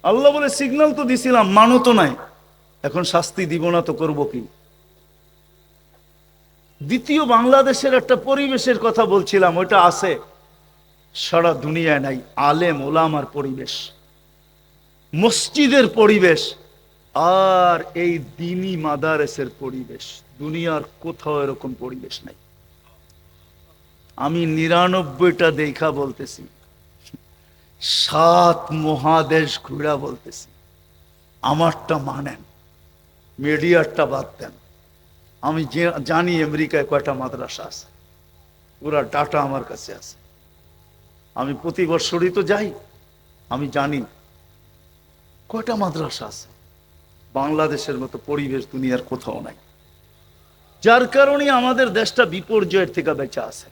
আল্লাহ বলে সিগনাল তো দিছিলাম, মানো তো নাই, এখন শাস্তি দিব না তো করব কি? দ্বিতীয় বাংলাদেশের একটা পরিবেশের কথা বলছিলাম, ওইটা আছে। সারা দুনিয়ায় নাই। আলেম ওলামার পরিবেশ, মসজিদের পরিবেশ, আর এই দিনী মাদারেসের পরিবেশ, দুনিয়ার কোথাও এরকম পরিবেশ নাই। আমি 99টা দেখা বলতেছি, 7 মহাদেশ ঘুরা বলতেছি। আমারটা মানেন, মিডিয়ারটা বাদ দেন। আমি জানি আমেরিকায় কয়টা মাদ্রাসা আছে, পুরা ডাটা আমার কাছে আছে। আমি প্রতি বছরই তো যাই, আমি জানি কয়টা মাদ্রাসা আছে। বাংলাদেশের মতো পরিবেশ দুনিয়ার কোথাও নাই, যার কারণে আমাদের দেশটা বিপর্যয়ের থেকে বেঁচে আছে।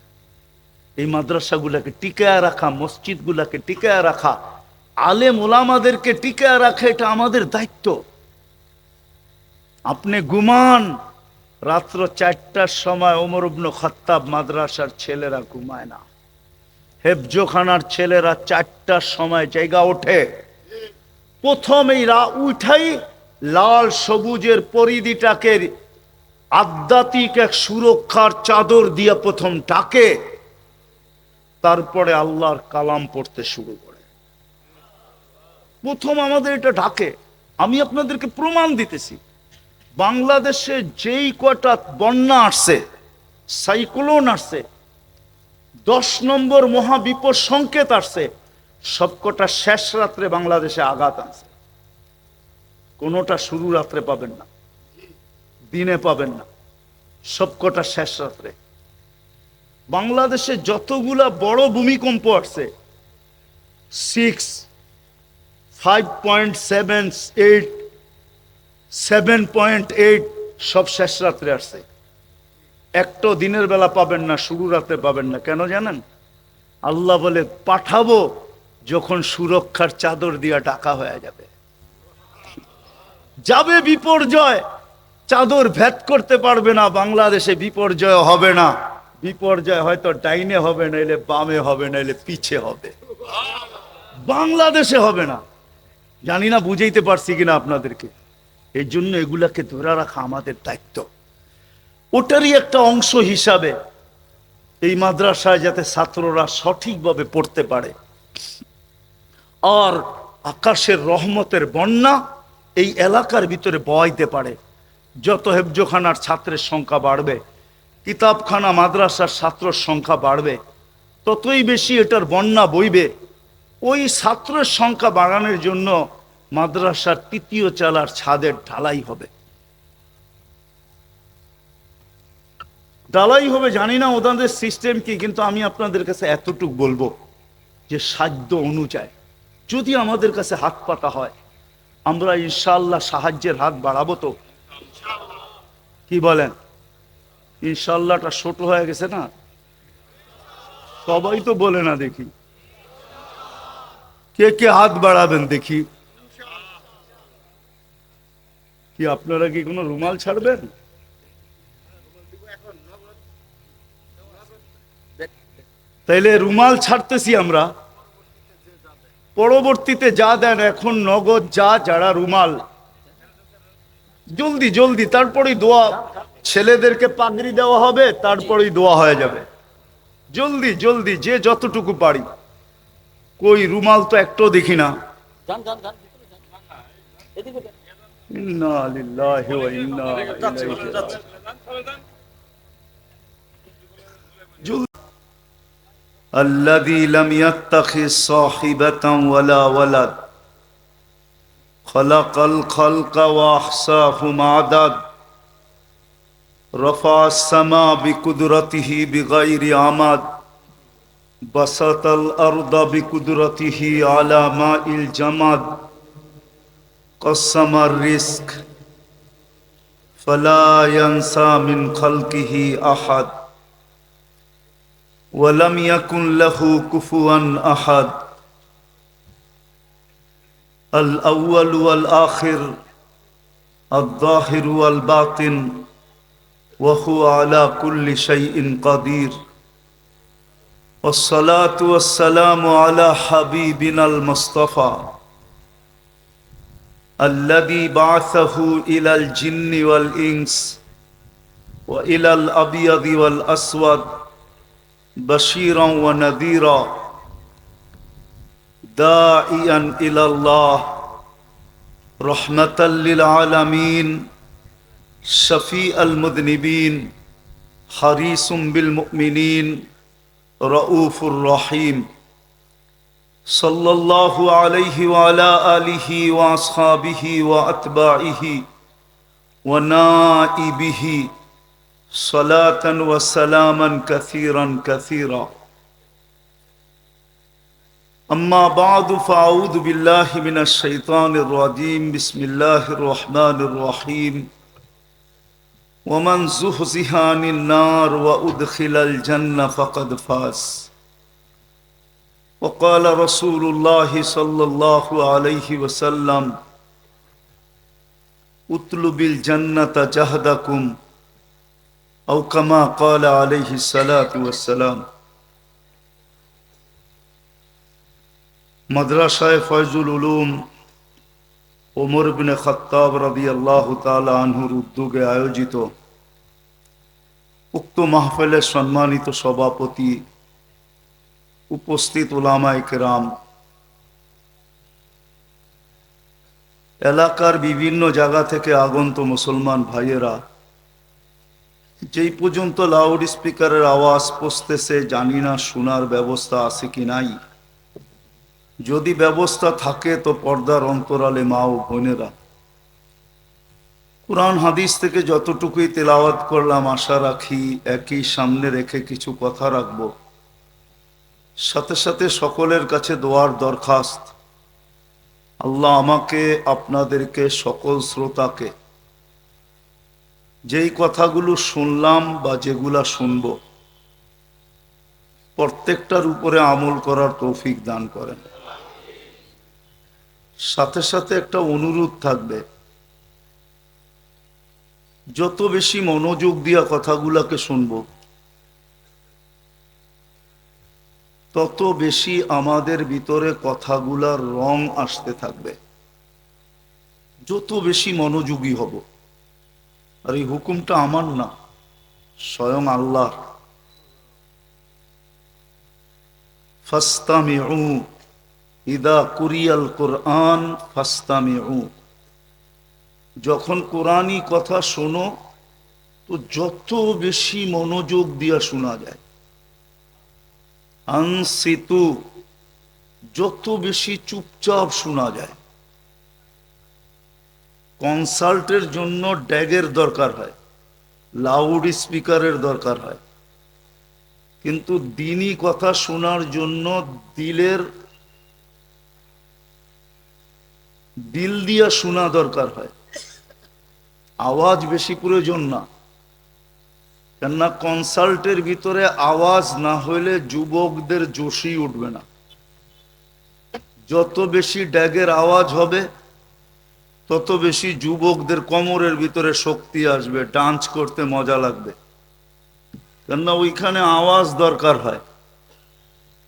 এই মাদ্রাসাগুলাকে টিকায় রাখা, মসজিদগুলাকে টিকায় রাখা, আলেম ওলামাদেরকে টিকায় রাখা, এটা আমাদের দায়িত্ব। আপনি ঘুমান, রাত্র 4টার সময় ওমর ইবনে খাত্তাব মাদ্রাসার ছেলেরা ঘুমায় না, হেফজোখানার ছেলেরা 4টার সময় জায়গা ওঠে। প্রথম এই উঠাই লাল সবুজের পরিধিটাকে আধ্যাত্মিক এক সুরক্ষার চাদর দিয়ে প্রথম ডাকে, তারপরে আল্লাহর কালাম পড়তে শুরু করে। প্রথম আমাদের এটা ডাকে। আমি আপনাদেরকে প্রমাণ দিতেছি, বাংলাদেশে যেই কয়টা বন্যা আসছে, সাইক্লোন আসছে, 10 নম্বর মহাবিপদ সংকেত আসছে, সবকটা শেষ রাত্রে বাংলাদেশে আঘাত আনছে। কোনোটা শুরু রাত্রে পাবেন না, দিনে পাবেন না, সবকটা শেষ রাত্রে। বাংলাদেশে যতগুলা বড় ভূমিকম্প আসছে, 6, 5.78, 7.8, সব শেষ রাত্রে আসছে। একটা দিনের বেলা পাবেন না, শুরু রাতে পাবেন না। কেন জানেন? আল্লাহ বলে পাঠাবো যখন সুরক্ষার চাদর দিয়া ঢাকা হয়ে যাবে। যাবে বিপর্যয়, চাদর ভেদ করতে পারবে না। বাংলাদেশে বিপর্যয় হবে না। বিপর্যয় হয়তো ডাইনে হবে, নাইলে বামে হবে, নাইলে পিছে হবে, বাংলাদেশে হবে না। জানি না বুঝাইতে পারছি কিনা আপনাদেরকে। এই জন্য এগুলাকে ধরে রাখা আমাদের দায়িত্ব। ওটারই একটা অংশ হিসাবে এই মাদ্রাসায় যাতে ছাত্ররা সঠিকভাবে পড়তে পারে, আর আকাশের রহমতের বন্যা এই এলাকার ভিতরে বইতে পারে। যত হেফজোখানার ছাত্রের সংখ্যা বাড়বে, কিতাবখানা মাদ্রাসার ছাত্রের সংখ্যা বাড়বে, ততই বেশি এটার বন্যা বইবে। ওই ছাত্রের সংখ্যা বাড়ানোর জন্য মাদ্রাসার 3য় চালার ছাদের ঢালাই হবে। ঢালাই হবে, জানি না ওদের সিস্টেম কি, কিন্তু আমি আপনাদের কাছে এতটুকু বলবো যে সাধ্য অনুযায়ী যদি আমাদের কাছে হাত পাতা হয়, আমরা ইনশাআল্লাহ সাহায্যের হাত বাড়াবো। তো কি বলেন? ইনশাআল্লাহটা ছোট হয়ে গেছে না? সবাই তো বলে না, দেখি কে কে হাত বাড়াবেন দেখি। কি আপনারা কি কোনো রুমাল ছাড়বেন? তাইলে রুমাল ছাড়তেছি আমরা, পরবর্তীতে যা দেন, এখন নগদ যা, যারা রুমাল জলদি জলদি, তারপরেই দোয়া। ছেলেদেরকে পাগড়ি দেওয়া হবে, তারপরেই দোয়া হয়ে যাবে। জলদি জলদি যে যতটুকু পারি। কই রুমাল তো একটাও দেখি না। ইন্না লিল্লাহি ওয়া ইন্না ইলাইহি রাজিউন। الذي لم يتخذ صاحبة ولا ولد خلق الخلق وأحصاهم عدد رفع السماء بقدرته بغير عمد بسط الأرض بقدرته على ماء الجمد قسم الرزق فلا ينسى من خلقه أحد ولم يكن له كفوا أحد الأول والآخر الظاهر والباطن وهو على كل شيء قدير والصلاة والسلام على حبيبنا المصطفى الذي بعثه إلى الجن والإنس وإلى الأبيض والأسود بشيرا ونذيرا داعيا إلى الله رحمة للعالمين شفيع المذنبين حريص بالمؤمنين رؤوف رحيم صلى الله عليه وعلى آله وأصحابه وأتباعه ونائبه صلاة وسلاما كثيرا كثيرا أما بعد فأعوذ بالله من الشيطان الرجيم بسم الله الرحمن الرحيم ومن زحزح عن النار وأدخل الجنة فقد فاز وقال رسول الله صلى الله عليه وسلم اطلب الجنة جهدكم أو كما قال عليه الصلاة والسلام মাদ্রাসায়ে ফয়জুল উলুম ওমর ইবনে খাত্তাব রাদিয়াল্লাহু তাআলা আনহুর উদ্যোগে আয়োজিত উক্ত মাহফিলের সম্মানিত সভাপতি, উপস্থিত উলামায়ে কেরাম, এলাকার বিভিন্ন জায়গা থেকে আগন্ত মুসলমান ভাইয়েরা, যেই পর্যন্ত লাউড স্পিকারের আওয়াজ পৌঁছতেছে জানি না শোনার ব্যবস্থা আছে কি নাই। যদি ব্যবস্থা থাকে তো পর্দার অন্তরালে মা ও বোনেরা, কুরআন হাদিস থেকে যতটুকুই তেলাওয়াত করলাম আশা রাখি একই সামনে রেখে কিছু কথা রাখব। সাথে সাথে সকলের কাছে দোয়ার দরখাস্ত, আল্লাহ আমাকে আপনাদেরকে সকল শ্রোতাকে যেই কথাগুলো শুনলাম বা যেগুলা শুনব প্রত্যেকটার উপরে আমল করার তৌফিক দান করেন। সাথে সাথে একটা অনুরোধ থাকবে, যত বেশি মনোযোগ দিয়া কথাগুলাকে শুনব তত বেশি আমাদের ভিতরে কথাগুলার রং আসতে থাকবে, যত বেশি মনোযোগী হব। আর এই হুকুমটা আমার না, স্বয়ং আল্লাহ। ফাস্তামিউ ইদা কুরিয়াল কোরআন ফাস্তামিউ, যখন কোরআনী কথা শোনো তো যত বেশি মনোযোগ দিয়া শোনা যায়। আনসিতু, যত বেশি চুপচাপ শোনা যায়। কনসার্টের জন্য ড্যাগের দরকার হয়, লাউড স্পিকারের দরকার হয়, কিন্তু দিনী কথা শোনার জন্য দিল দিয়া শোনা দরকার হয়। আওয়াজ বেশি প্রয়োজন না, কেননা কনসার্টের ভিতরে আওয়াজ না হইলে যুবকদের জোশই উঠবে না। যত বেশি ড্যাগের আওয়াজ হবে তত বেশি যুবকদের কোমরের ভিতরে শক্তি আসবে, ডান্স করতে মজা লাগবে। কেননা ওইখানে আওয়াজ দরকার হয়।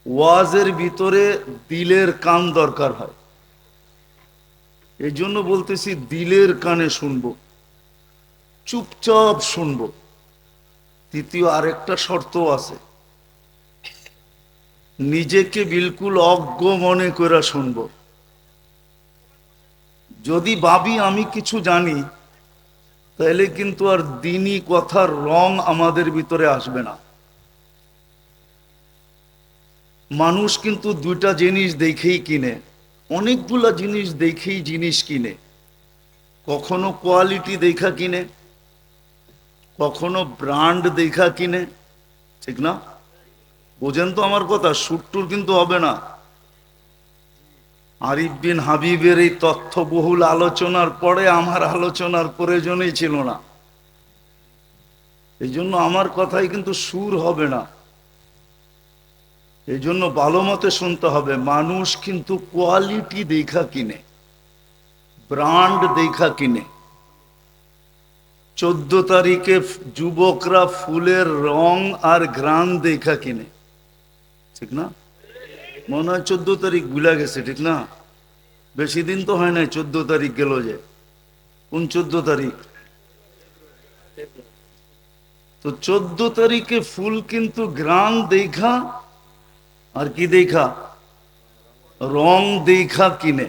ওয়াজের ভিতরে দিলের কান দরকার হয়। এই জন্য বলতেছি দিলের কানে শুনবো, চুপচাপ শুনবো। তৃতীয় আরেকটা শর্ত আছে, নিজেকে বিলকুল অজ্ঞ মনে করে শুনবো। যদি ভাবি আমি কিছু জানি, তাহলে কিন্তু আর দ্বীনি কথার রং আমাদের ভিতরে আসবে না। মানুষ কিন্তু দুইটা জিনিস দেখেই কিনে, অনেকগুলা জিনিস দেখেই জিনিস কিনে। কখনো কোয়ালিটি দেখা কিনে, কখনো ব্র্যান্ড দেখা কিনে, ঠিক না? বোঝেন তো আমার কথা? সুট্টুর কিন্তু হবে না। আরিফ বিন হাবিবের এই তথ্যবহুল আলোচনার পরে আমার আলোচনার প্রয়োজনই ছিল না। এই জন্য আমার কথাই কিন্তু সুর হবে না। এই জন্য ভালো মতে শুনতে হবে। মানুষ কিন্তু কোয়ালিটি দেখা কিনে, ব্র্যান্ড দেখা কিনে। 14 তারিখে যুবকরা ফুলের রং আর ঘ্রাণ দেখা কিনে, ঠিক না? মনে হয় 14 তারিখ ভুলা গেছে, ঠিক না? বেশি দিন তো হয় নাই 14 তারিখ গেল যে। কোন 14 তারিখ? তো 14 তারিখে ফুল কিন্তু ঘ্রাণ দেখা আর কি দেখা, রং দেখা কিনে।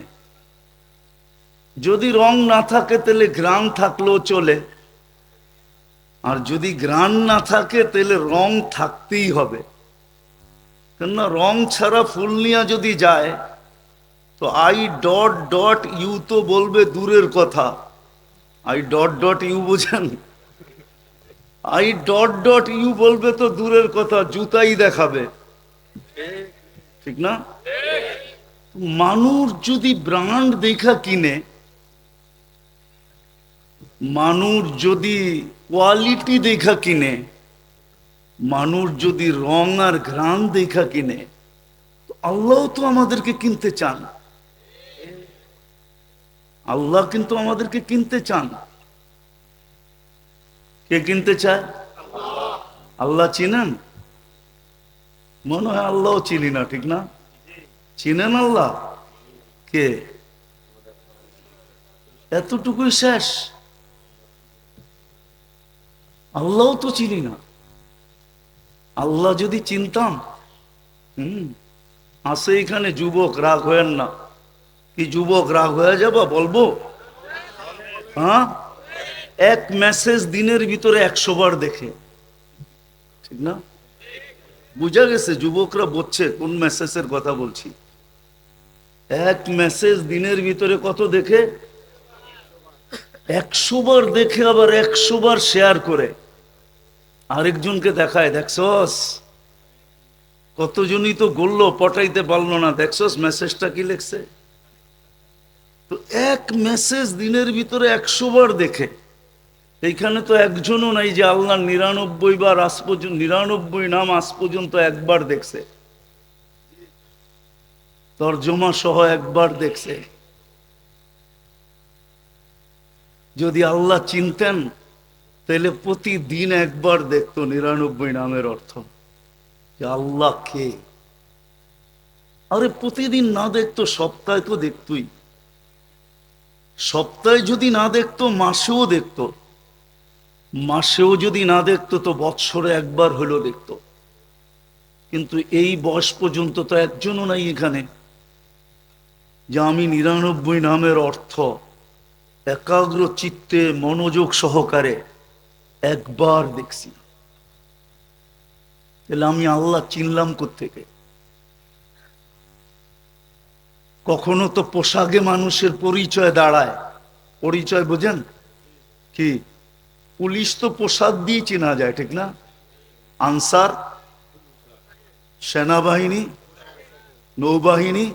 যদি রং না থাকে তাহলে ঘ্রাণ থাকলেও চলে, আর যদি ঘ্রাণ না থাকে তাহলে রং থাকতেই হবে। কেননা রং ছাড়া ফুল নিয়ে যদি যায় তো আই ডট ডট ইউ তো বলবে দূরের কথা। আই ডট ডট ইউ বোঝেন? আই ডট ডট ইউ বলবে তো দূরের কথা, জুতাই দেখাবে, ঠিক না? মানুষ যদি ব্র্যান্ড দেখা কিনে, মানুষ যদি কোয়ালিটি দেখা কিনে, মানুষ যদি রং আর ঘ্রাণ দেখা কিনে, তো আল্লাহ তো আমাদেরকে কিনতে চান। আল্লাহ কিন্তু আমাদেরকে কিনতে চান। কে কিনতে চায়? আল্লাহ চিনেন? মনে হয় আল্লাহও চিনি না, ঠিক না? চিনেন আল্লাহ? কে? এতটুকুই শেষ? আল্লাহও তো চিনি না। আল্লাহ যদি চিনতাম, আছে এখানে যুবক, রাগ হয়েন না। কি যুবক রাগ হয়ে যাবো বলবো? হ্যাঁ, এক মেসেজ দিনের ভিতরে 100 বার দেখে, ঠিক না? বুঝা গেছে যুবকরা বুঝছে কোন মেসেজের কথা বলছি। এক মেসেজ দিনের ভিতরে কত দেখে? 100 বার দেখে, আবার 100 বার শেয়ার করে আরেকজনকে দেখায়, দেখছস? কতজনই তো গড়ল, পটাইতে পারলো না, দেখছস মেসেজটা কি লিখছে? তো এক মেসেজ দিনের ভিতরে 100 বার দেখে। এইখানে তো একজনও নাই যে আল্লাহ 99 বার আজ পর্যন্ত, 99 নাম আজ পর্যন্ত একবার দেখছে, তর্জমা সহ একবার দেখছে। যদি আল্লাহ চিনতেন তাহলে প্রতিদিন একবার দেখতো 99 নামের অর্থ, যে আল্লাহ কে। আরে প্রতিদিন না দেখতো, সপ্তাহে তো দেখতই। সপ্তাহে যদি না দেখতো মাসেও দেখতো, মাসেও যদি না দেখতো তো বৎসরে একবার হলেও দেখতো। কিন্তু এই বয়স পর্যন্ত তো একজনও নাই এখানে যে আমি 99 নামের অর্থ একাগ্র চিত্তে মনোযোগ সহকারে একবার দেখছি। তাহলে আমি আল্লাহ চিনলাম কোত্থেকে? কখনো তো পোশাকে মানুষের পরিচয় দাঁড়ায়। পরিচয় বোঝেন কি? পুলিশ তো পোশাক দিয়ে চেনা যায়, ঠিক না? আনসার, সেনাবাহিনী, নৌবাহিনী,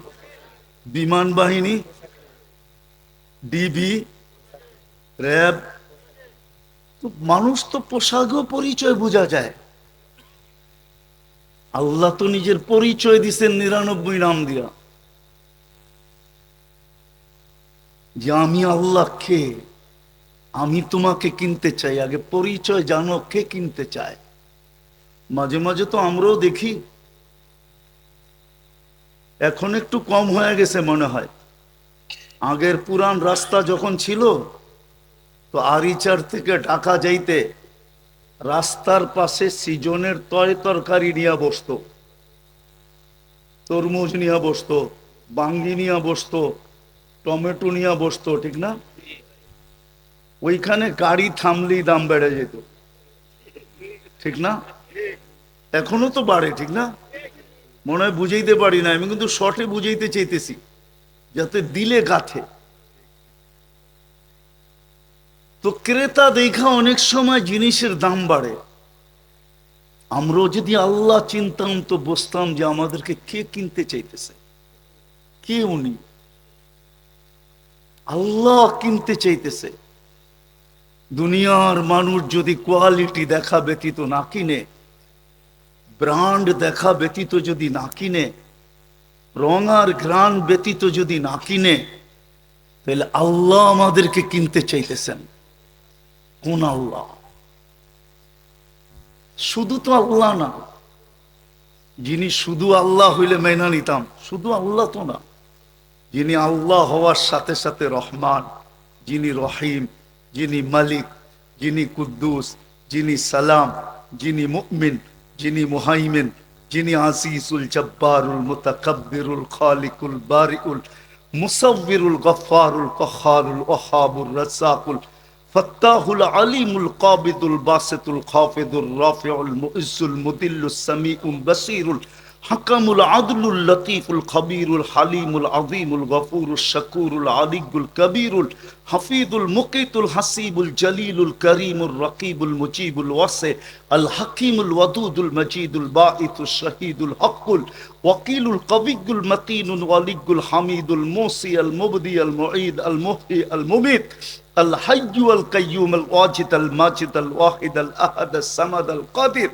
বিমান বাহিনী, ডিবি, র্যাব, তো মানুষ তো পোশাকেও পরিচয় বোঝা যায়। আল্লাহ তো নিজের পরিচয় দিচ্ছেন 99 নাম দিয়া, যে আমি আল্লাহ কে, আমি তোমাকে কিনতে চাই। আগে পরিচয় জানো, কে কিনতে চায়। মাঝে মাঝে তো আমরাও দেখি, এখন একটু কম হয়ে গেছে মনে হয়। আগের পুরান রাস্তা যখন ছিল, তো আরিচার থেকে ঢাকা যাইতে রাস্তার পাশে সিজনের তয় তরকারি নিয়ে বসতো, তরমুজ নিয়ে বসতো, বাঙ্গি নিয়ে বসতো, টমেটো নিয়ে বসতো, ঠিক না? ওইখানে গাড়ি থামলেই দাম বেড়ে যেত, ঠিক না? এখনো তো বাড়ে, ঠিক না? মনে হয় বুঝাইতে পারি না, আমি কিন্তু শর্টে বুঝাইতে চাইতেছি যাতে দিলে গাথে। তো ক্রেতা দেখা অনেক সময় জিনিসের দাম বাড়ে। আমরাও যদি আল্লাহ চিনতাম তো বুঝতাম যে আমাদেরকে কে কিনতে চাইতেছে, কে উনি। আল্লাহ কিনতে চাইতেছে। দুনিয়ার মানুষ যদি কোয়ালিটি দেখা ব্যতীত না কিনে, ব্র্যান্ড দেখা ব্যতীত যদি না কিনে, রং আর ঘ্রাণ ব্যতীত যদি না কিনে, তাহলে আল্লাহ আমাদেরকে কিনতে চাইতেছেন। কোন আল্লাহ? শুধু তো আল্লাহ না, যিনি শুধু আল্লাহ হইলে মেনে নিতাম, শুধু আল্লাহ তো না, যিনি আল্লাহ হওয়ার সাথে সাথে রহমান, যিনি রহিম, যিনি মালিক, যিনি কুদ্দুস, যিনি সালাম, যিনি মুমিন, যিনি মুহাইমিন, যিনি আজিজুল জব্বারুল মুতাকাব্বিরুল খালিকুল বারিউল মুসাব্বিরুল গফফারুল কহ্হারুল ওয়াহাবুর রাজ্জাকুল ফাত্তাহুল আলিমুল কাবিদুল বাসিতুল খাফিদুর রাফিউল মুইজ্জুল মুদিল্লুস সামিউল বাসীরুল হাকামুল আদলুল লতীফুল খবীরুল হালিমুল আযীমুল গফুরুশ শাকুরুল আলিয়্যুল কবীরুল হাফিজুল মুকিতুল হাসিবুল জলিলুল করিমুর রকিবুল মুজিবুল ওয়াসি আল হাকিমুল ওয়াদুদুল মজিদুল বাঈতুশ শহীদুল হকুল ওয়াকিলুল কবিয়্যুল মতিনুল ওয়ালিয়্যুল হামিদুল মুসি আল মুবদি আল মুঈদ আল মুহয়ি আল মুমীত الحي القيوم الواجد الماجد الواحد الأحد الصمد القادر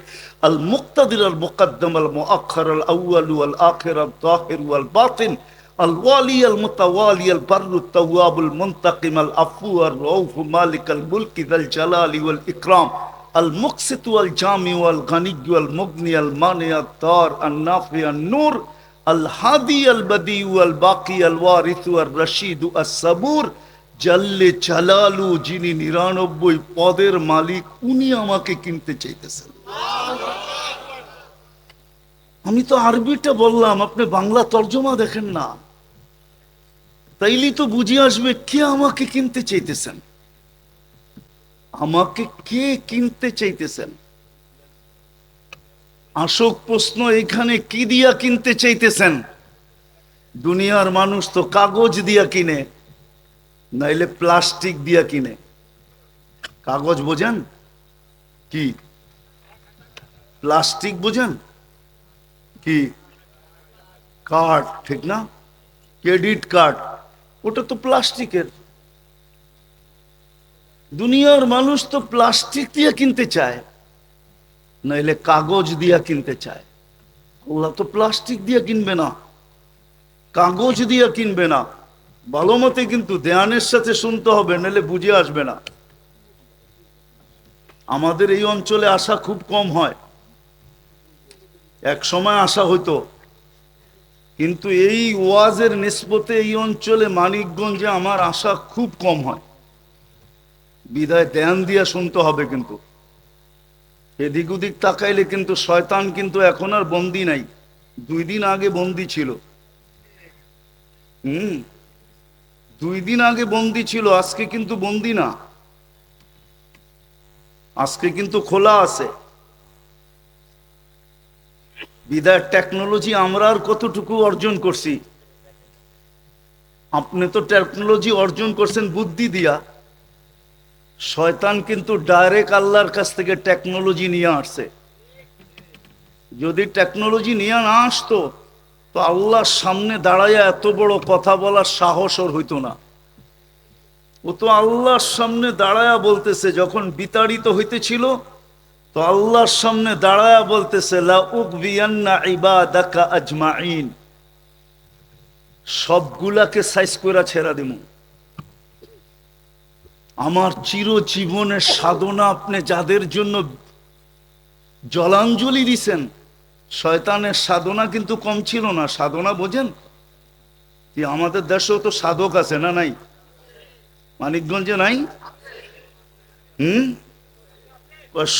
المقتدر المقدم المؤخر الأول والآخر الظاهر والباطن الوالي المتوالي البر التواب المنتقم العفو الرؤوف مالك الملك ذا الجلال والإكرام المقسط والجامع والغني والمغني المانع الضار النافع النور الهادي البديع الباقي الوارث الرشيد الصبور জাল্লে জালালু, যিনি ৯৯ পদের মালিক, উনি আমাকে কিনতে চাইতেছেন। আমি তো আরবিটা বললাম, আপনি বাংলা তর্জমা দেখেন না, তাইলে তো বুঝে আসবে কে আমাকে কিনতে চাইতেছেন। আমাকে কে কিনতে চাইতেছেন? আসল প্রশ্ন এখানে, কি দিয়া কিনতে চাইতেছেন? দুনিয়ার মানুষ তো কাগজ দিয়া কিনে, নাইলে প্লাস্টিক দিয়া কিনে। কাগজ বোঝেন কি? প্লাস্টিক বোঝেন কি? কার্ড, ঠিক না? ক্রেডিট কার্ড, ওটা তো প্লাস্টিকের। দুনিয়ার মানুষ তো প্লাস্টিক দিয়া কিনতে চায়, নাইলে কাগজ দিয়া কিনতে চায়। আল্লাহ তো প্লাস্টিক দিয়া কিনবে না, কাগজ দিয়া কিনবে না। ভালো মতে কিন্তু ধ্যানের সাথে শুনতে হবে, নাহলে বুঝে আসবে না। আমাদের এই অঞ্চলে আসা খুব কম হয়, এক সময় আসা হইতো, কিন্তু এই ওয়াজের নিসবতে এই অঞ্চলে মানিকগঞ্জে আমার আসা খুব কম হয়। বিদায় ধ্যান দিয়া শুনতে হবে। কিন্তু এদিক ওদিক তাকাইলে কিন্তু শয়তান কিন্তু এখন আর বন্দি নাই, 2 দিন আগে বন্দি ছিল। 2 দিন আগে বন্দি ছিল, আজকে কিন্তু বন্দি না, আজকে কিন্তু খোলা আছে। বিদায় টেকনোলজি আমরা আর কতটুকু অর্জন করছি? আপনি তো টেকনোলজি অর্জন করছেন বুদ্ধি দিয়া, শয়তান কিন্তু ডাইরেক্ট আল্লাহর কাছ থেকে টেকনোলজি নিয়ে আসছে। যদি টেকনোলজি নিয়ে না আসতো তো আল্লাহর সামনে দাঁড়াইয়া এত বড় কথা বলার সাহস ওর হইতো না। ও তো আল্লাহর সামনে দাঁড়ায়া বলতেছে, যখন বিতাড়িত হইতেছিল তো আল্লাহর সামনে দাঁড়ায়া বলতেছে, লা উকবিয়ান্না ইবাদাকা আজমাইন, সবগুলাকে সাইজ করে ছেড়া দিব। আমার চিরজীবনের সাধনা আপনি যাদের জন্য জলাঞ্জলি দিছেন, শয়তানের সাধনা কিন্তু কম ছিল না। সাধনা বোঝেন? আমাদের দেশেও তো সাধক আছে না? নাই? মানিকগঞ্জে নাই?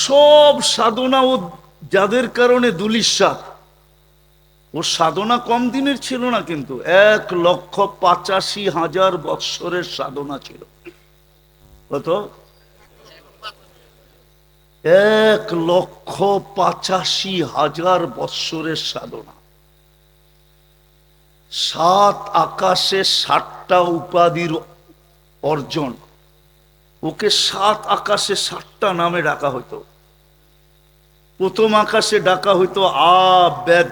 সব সাধনা ও যাদের কারণে দুলিশ্বাস, ও সাধনা কম দিনের ছিল না, কিন্তু ১,৮৫,০০০ বৎসরের সাধনা ছিল। কত? ১,৮৫,০০০ বৎসরের সাধনা। ৭ আকাশে ৭টা উপাধির অর্জন। ওকে ৭ আকাশে ৭টা নামে ডাকা হইতো। প্রথম আকাশে ডাকা হইতো আবেদ,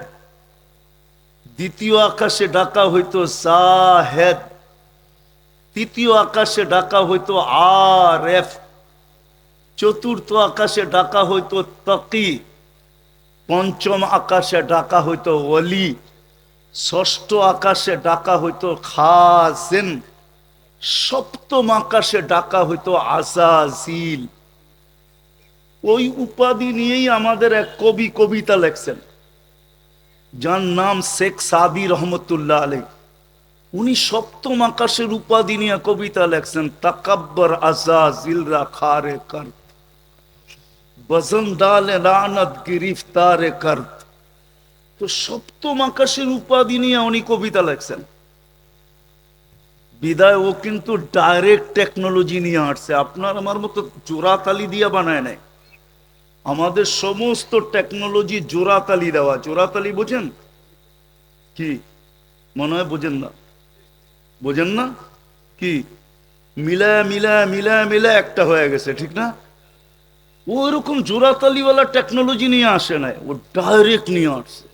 দ্বিতীয় আকাশে ডাকা হইতো জাহেদ, তৃতীয় আকাশে ডাকা হইতো আরেফ, চতুর্থ আকাশে ডাকা হইতো তাকি, পঞ্চম আকাশে ডাকা হইতো ওলি, ষষ্ঠ আকাশে ডাকা হইতো খাজেন, সপ্তম আকাশে ডাকা হইতো আজাজিল। ওই উপাধি নিয়েই আমাদের এক কবি কবিতা লেখছেন, যার নাম শেখ সাদি রহমতুল্লাহ আলাই। উনি সপ্তম আকাশের উপাধি নিয়ে কবিতা লেখছেন, তাকাব্বর আজাজিল রা খারে করত, বজনদাল লানত গিরিফতারে করত, তো সপ্তম আকাশের উপাধি নিয়ে উনি কবিতা লেখছেন। বিদায় ও কিন্তু ডাইরেক্ট টেকনোলজি নিয়ে আসছে, আপনার আমার মতো জোড়াতালি দিয়ে বানায় নাই। আমাদের সমস্ত টেকনোলজি জোড়াতালি দেওয়া। জোড়াতালি বোঝেন কি? মনে হয় বোঝেন না। বোঝেন না কি? মিলায় মিলায় মিলায় মিলায় একটা হয়ে গেছে, ঠিক না? ও এরকম জোড়াতালিওয়ালা টেকনোলজি নিয়ে আসে নাই, ও ডাইরেক্ট নিয়ে আসছে।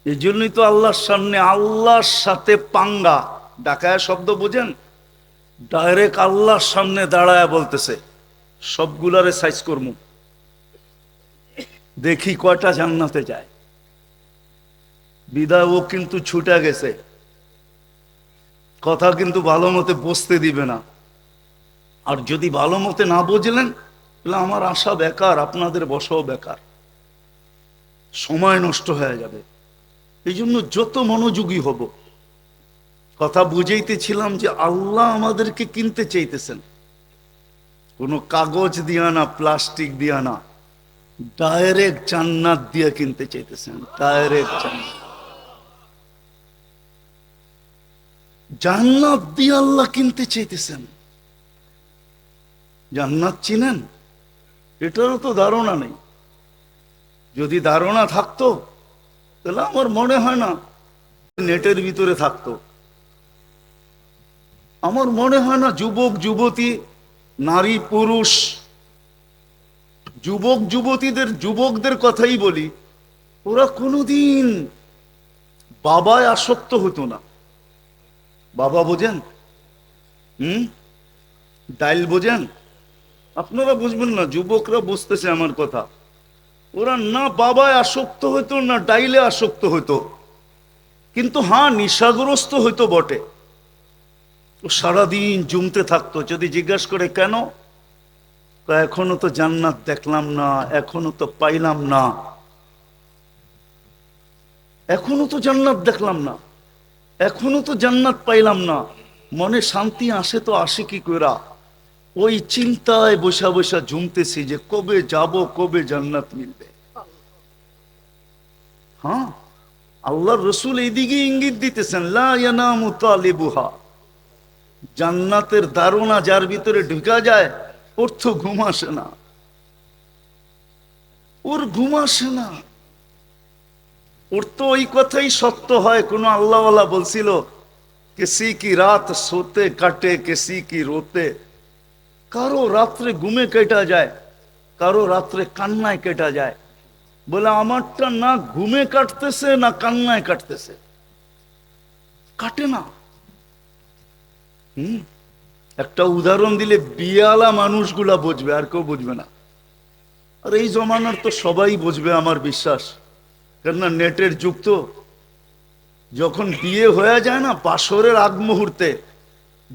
এই জন্যই তো আল্লাহর সামনে, আল্লাহর সাথে পাঙ্গা, ডাকায় শব্দ বোঝেন? ডাইরেক্ট আল্লাহর সামনে দাঁড়ায় বলতেছে সবগুলারে সাইজ করমু, দেখি কয়টা জান্নাতে যায়। বিদায় ও কিন্তু ছুটে গেছে, কথা কিন্তু ভালো মতে বুঝতে দিবে না। আর যদি ভালো মতে না বুঝলেন তাহলে আমার আশা বেকার, আপনাদের বসাও বেকার, সময় নষ্ট হয়ে যাবে। এই জন্য যত মনোযোগী হব। কথা বুঝাইতেছিলাম যে আল্লাহ আমাদেরকে কিনতে চাইতেছেন, কোনো কাগজ দিয়া না, প্লাস্টিক দিয়া না, ডাইরেক্ট জান্নাত দিয়ে কিনতে চাইতেছেন। ডাইরেক্ট জান্নাত, জান্নাত দিয়ে আল্লাহ কিনতে চাইতেছেন। জান্নাত চিনেন? এটারও তো ধারণা নেই। যদি ধারণা থাকতো তাহলে আমার মনে হয় না নেটের ভিতরে থাকতো। আমার মনে হয় না যুবক যুবতী, নারী পুরুষ, যুবক যুবতীদের, যুবকদের কথাই বলি, ওরা কোনোদিন বাবায় আসক্ত হতো না। বাবা বোঝেন? ডাইল বোঝেন? আপনারা বুঝবেন না, যুবকরা বুঝতেছে আমার কথা। ওরা না বাবায় আসক্ত হইতো না ডাইলে আসক্ত হইতো, কিন্তু হ্যাঁ নিশাগ্রস্ত হইতো বটে। ও সারাদিন জমতে থাকতো। যদি জিজ্ঞাস করে কেন, এখনো তো জান্নাত দেখলাম না, এখনো তো পাইলাম না, এখনো তো জান্নাত দেখলাম না, এখনো তো জান্নাত পাইলাম না। মনে শান্তি আসে তো আসে কি কইরা? ওই চিন্তায় বসা বসা জমতেছি যে কবে যাব, কবে জান্নাত মিলবে। হ্যাঁ, আল্লাহর রসুল এইদিকে ইঙ্গিত দিতেছেন, লা ইয়ানামু তালিবুহা, জান্নাতের ধারণা যার ভিতরে ঢুকা যায় ওর তো ঘুম আসে না, ওর ঘুম আসে না। ওর তো ওই কথাই সত্য হয়। কোন আল্লাহওয়ালা বলছিল, কিসি কি রাত সোতে কাটে কিসি কি রোতে, কারো রাত্রে ঘুমে কেটা যায়, কারো রাত্রে কান্নায় কেটা যায়। বলে আমারটা না ঘুমে কাটতেছে না কান্নায় কাটতেছে, কাটে না। একটা উদাহরণ দিলে বিয়ালা মানুষগুলা বুঝবে, আর কেউ বুঝবে না। আর এই জমানার তো সবাই বুঝবে আমার বিশ্বাস, কেননা নেটের যুগ তো। যখন বিয়ে হয়ে যায় না, বাসরের আগ মুহূর্তে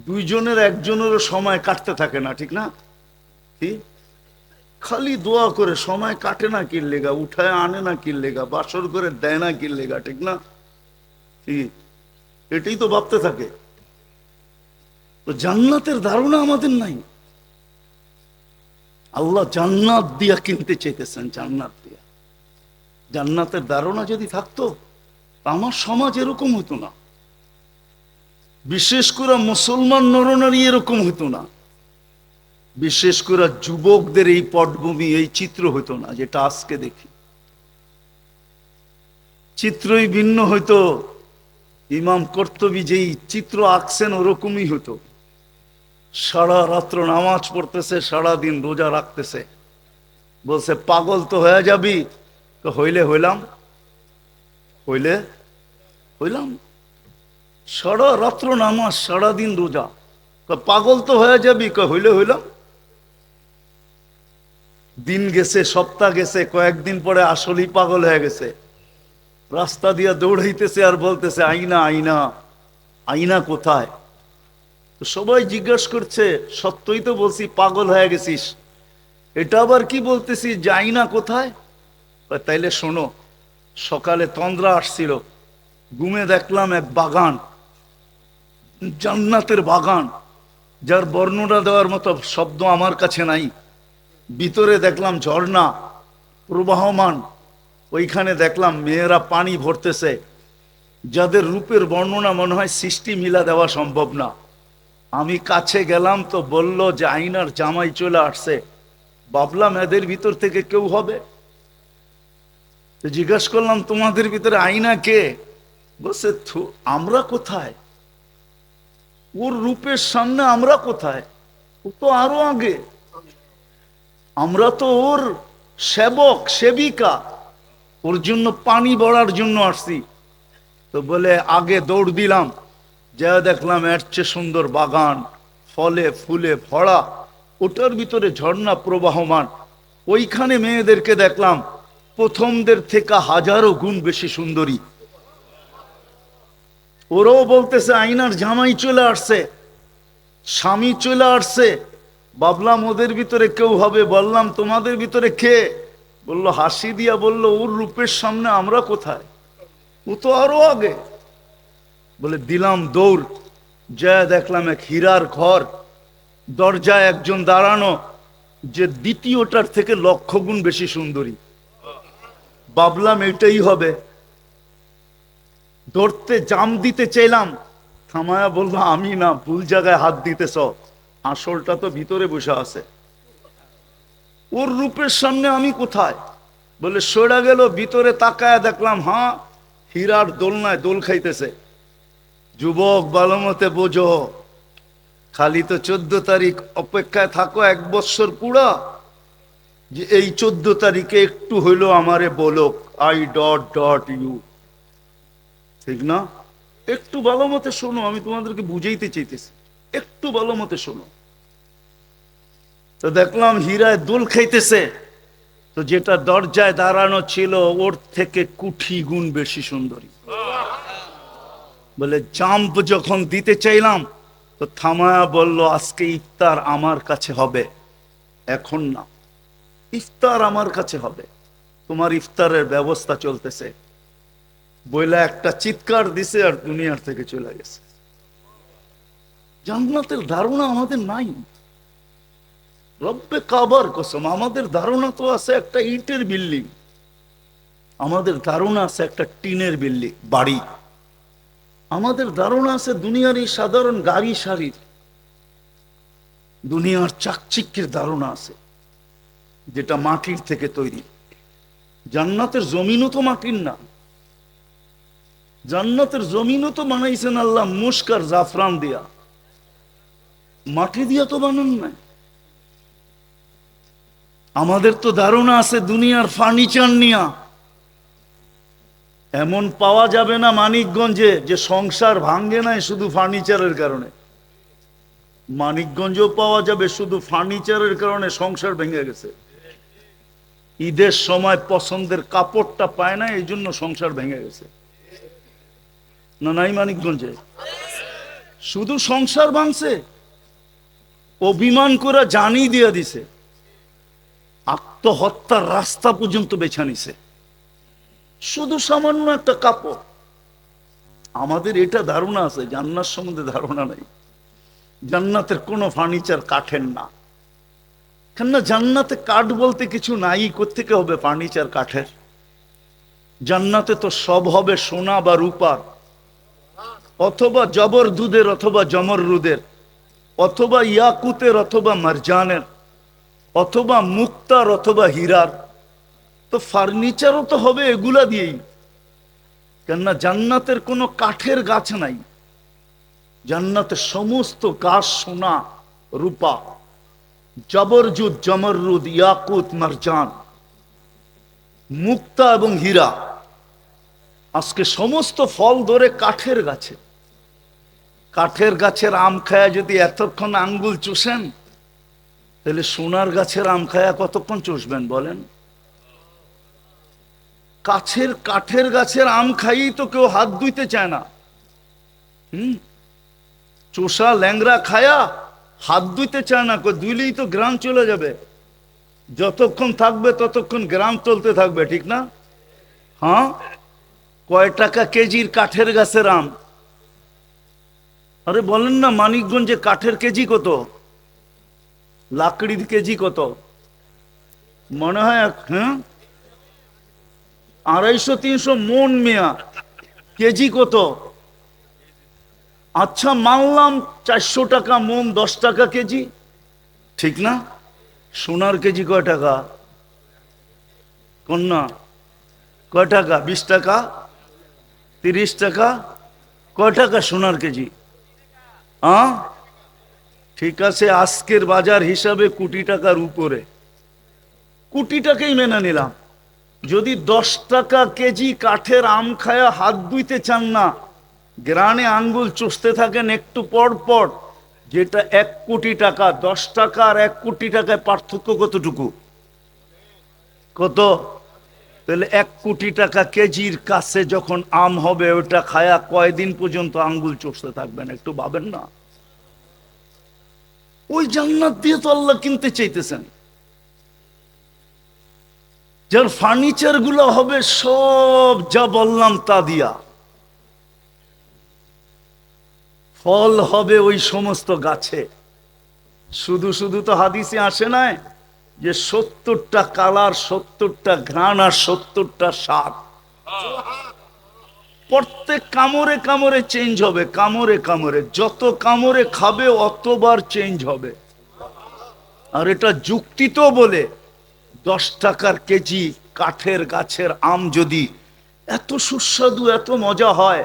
দুইজনের একজনেরও সময় কাটতে থাকে না, ঠিক না? কি খালি দোয়া করে, সময় কাটে না কির লেগা, উঠায় আনে না কির লেগা, বাসর করে দেয় না কির লেগা, ঠিক না? ঠিক, এটাই তো ভাবতে থাকে। তো জান্নাতের ধারণা আমাদের নাই। আল্লাহ জান্নাত দিয়া কিনতে চাইতেছেন, জান্নাত দিয়া। জান্নাতের ধারণা যদি থাকতো আমার সমাজ এরকম হতো না, বিশেষ করে মুসলমান নরনারী এরকম হতো না, বিশেষ করে যুবকদের এই পটভূমি, এই চিত্র হতো না যেটা আজকে দেখি। চিত্রই ভিন্ন হইতো। ইমাম কর্তবী যেই চিত্র আঁকছেন ওরকমই হতো। সারা রাত্র নামাজ পড়তেছে, সারা দিন রোজা রাখতেছে, বলছে পাগল তো হয়ে যাবি। তো হইলে হইলাম, হইলে হইলাম। সারা রাত্র নামাজ, সারা দিন রোজা, পাগল তো হয়ে যাবি। হইলে হইলাম। দিন গেছে, সপ্তাহ গেছে, কয়েকদিন পরে আসলেই পাগল হয়ে গেছে। রাস্তা দিয়া দৌড়াইতেছে আর বলতেছে আইনা আইনা, আইনা কোথায়? তো সবাই জিজ্ঞাসা করছে, সত্যই তো বলছি পাগল হয়ে গেছিস, এটা আবার কি বলতেছিস যে আইনা কোথায়? তাইলে শোনো, সকালে তন্দ্রা আসছিল, ঘুমে দেখলাম এক বাগান, জান্নাতের বাগান, যার বর্ণনা দেওয়ার মতো শব্দ আমার কাছে নাই। ভিতরে দেখলাম ঝর্ণা প্রবাহমান, ওইখানে দেখলাম মেয়েরা পানি ভরতেছে, যাদের রূপের বর্ণনা মনে হয় সৃষ্টি মিলা দেওয়া সম্ভব না। আমি কাছে গেলাম তো বলল যে আইনার জামাই চলে আসছে। ভাবলাম এদের ভিতর থেকে কেউ হবে। তো জিজ্ঞাসা করলাম তোমাদের ভিতরে আইনা কে? বলছে আমরা কোথায়, ওর রূপের সামনে আমরা কোথায়, ও তো আরো আগে, আমরা তো ওর সেবক সেবিকা, ওর জন্য পানি ভরার জন্য আসছি। তো বলে আগে দৌড় দিলাম, যা দেখলাম এর চেয়ে সুন্দর বাগান, ফলে ফুলে ভরা, ওটার ভিতরে ঝর্ণা প্রবাহমান। ওইখানে মেয়েদেরকে দেখলাম প্রথমদের থেকে হাজারো গুণ বেশি সুন্দরী। ওরাও বলতেছে আইনার জামাই চলে আসছে, স্বামী চলে আসছে। ভাবলাম ওদের ভিতরে কেউ হবে। বললাম তোমাদের ভিতরে কে? বলল হাসি দিয়া বলল ওর রূপের সামনে আমরা কোথায়, ও তো আরো আগে। বলে দিলাম দৌড়, যা দেখলাম এক হীরার ঘর, দরজায় একজন দাঁড়ানো, যে দ্বিতীয়টার থেকে লক্ষ গুণ বেশি সুন্দরী। ভাবলাম এটাই হবে। ধরতে জাম দিতে চাইলাম, থামায়া বললো আমি না, ভুল জায়গায় হাত দিতেছ, আসলটা তো ভিতরে বসে আছে, ওর রূপের সামনে আমি কোথায়। বলে সরা গেল, ভিতরে তাকায় দেখলাম হ্যাঁ হীরার দোলনায় দোল খাইতেছে। যুবক ভালো মতে বোঝো, খালি তো 14 তারিখ অপেক্ষায় থাকো 1 বৎসর পুরা, যে এই 14 তারিখে একটু হইলো আমারে বলো আই ডট ডট ইউ, ঠিক না? একটু ভালো মতে শোনো, আমি তোমাদেরকে বুঝাইতে চাইতেছি, একটু ভালো মতে শোনো। তো দেখলাম হীরায় দোল খাইতেছে, তো যেটা দরজায় দাঁড়ানো ছিল ওর থেকে কোটি গুণ বেশি সুন্দরী। বলে জাম্প যখন দিতে চাইলাম তো থামায়া বলল আজকে ইফতার আমার কাছে হবে, এখন না, ইফতার আমার কাছে হবে, তোমার ইফতারের ব্যবস্থা চলতেছে। বইলা একটা চিৎকার দিছে আর দুনিয়ার থেকে চলে গেছে। জান্নাতের ধারণা আমাদের নাই। রব্বে কাবার কসম, আমাদের ধারণা তো আছে একটা ইটের বিল্ডিং, আমাদের ধারণা আছে একটা টিনের বিল্ডিং বাড়ি, আমাদের ধারণা আছে দুনিয়ার এই সাধারণ গাড়ি সারির, দুনিয়ার চাকচিক্যের ধারণা আছে যেটা মাটির থেকে তৈরি। জান্নাতের জমিনও তো মাটির না, জান্নাতের জমিনও তো বানাইছেন আল্লাহ মুস্কার জাফরান দিয়া, মাটি দিয়া তো বানান নাই। আমাদের তো ধারণা আছে দুনিয়ার ফার্নিচার নিয়া, এমন পাওয়া যাবে না মানিকগঞ্জে যে সংসার ভাঙ্গে নাই শুধু ফার্নিচারের কারণে। মানিকগঞ্জও পাওয়া যাবে শুধু ফার্নিচারের কারণে সংসার ভেঙে গেছে। ঈদের সময় পছন্দের কাপড়টা পায় না, এই জন্য সংসার ভেঙে গেছে। না নাই মানিকগঞ্জে শুধু সংসার ভাঙছে, অভিমান করে জানি দিয়া দিছে, আত্মহত্যার রাস্তা পর্যন্ত বেছে নিছে শুধু সামান্য একটা কাপড়। আমাদের এটা ধারণা আছে, জান্নাত সম্বন্ধে ধারণা নাই। জান্নাতের কোনো ফার্নিচার কাঠের না, কেননা জান্নাতে কাঠ বলতে কিছু নাই, কোত্থেকে হবে ফার্নিচার কাঠের? জান্নাতে তো সব হবে সোনা বা রূপার, অথবা জবর দুধের, অথবা জমররুদের, অথবা ইয়াকুতের, অথবা মারজানের, অথবা মুক্তার, অথবা হীরার। তো ফার্নিচারও তো হবে এগুলা দিয়েই, কেননা জান্নাতের কোনো কাঠের গাছ নাই। জান্নাতের সমস্ত গাছ সোনা রূপা, জবরজুদ জমররুদ ইয়াকুত মারজান, মুক্তা এবং হীরা। আজকে সমস্ত ফল ধরে কাঠের গাছে, কাঠের গাছের আম খায়া যদি এতক্ষণ আঙ্গুল চুষেন, তাহলে সোনার গাছের আম খায়া কতক্ষণ চুষবেন বলেন? কাঠের গাছের আম খাইয়েই তো কেউ হাত ধুইতে চায় না। চোষা ল্যাংরা খায়া হাত ধুইতে চায় না, ধুইলেই তো গ্রাম চলে যাবে। যতক্ষণ থাকবে ততক্ষণ গ্রাম চলতে থাকবে, ঠিক না? হ্যাঁ, কয় টাকা কেজির কাঠের গাছের আম? আরে বলেন না, মানিকগঞ্জে কাঠের কেজি কত, লাকড়ির কেজি কত? মনে হয় হ্যাঁ 250-300 মন মিয়া, কেজি কত? আচ্ছা মানলাম 400 টাকা মন, 10 টাকা কেজি, ঠিক না? সোনার কেজি কয় টাকা? কন্যা কয় টাকা? 20 টাকা, 30 টাকা? কয় টাকা সোনার কেজি? হ্যাঁ, ঠিক আছে, আজকের বাজার হিসাবে কোটি টাকার উপরে। কোটি টাকাই মেনে নিলাম। যদি 10 টাকা কেজি কাঠের আম খায়া হাত ধুইতে চান না, গ্রানে আঙ্গুল চষতে থাকেন একটু পর পর, যেটা 1 কোটি টাকা, 10 টাকা আর 1 কোটি টাকায় পার্থক্য কতটুকু? কত? তাহলে 1 কোটি টাকা কেজির কাছে যখন আম হবে, ওটা খায়া কয়দিন পর্যন্ত আঙ্গুল চষতে থাকবেন? একটু ভাবেন না। ওই জান্নাত দিয়ে তো আল্লাহ কিনতে চাইতেছেন। যার ফার্নিচার গুলো হবে সব যা বললাম তা দিয়া, ফল হবে ওই সমস্ত গাছে। শুধু শুধু তো হাদিসে আসে নাই যে 70টা কালার, 70টা ঘ্রাণ আর 70টা স্বাদ। প্রত্যেক কামড়ে কামড়ে চেঞ্জ হবে, কামড়ে কামড়ে, যত কামড়ে খাবে অতবার চেঞ্জ হবে। আর এটা যুক্তি তো বলে, 10 টাকার কেজি কাঠের গাছের আম যদি এত সুস্বাদু, এত মজা হয়,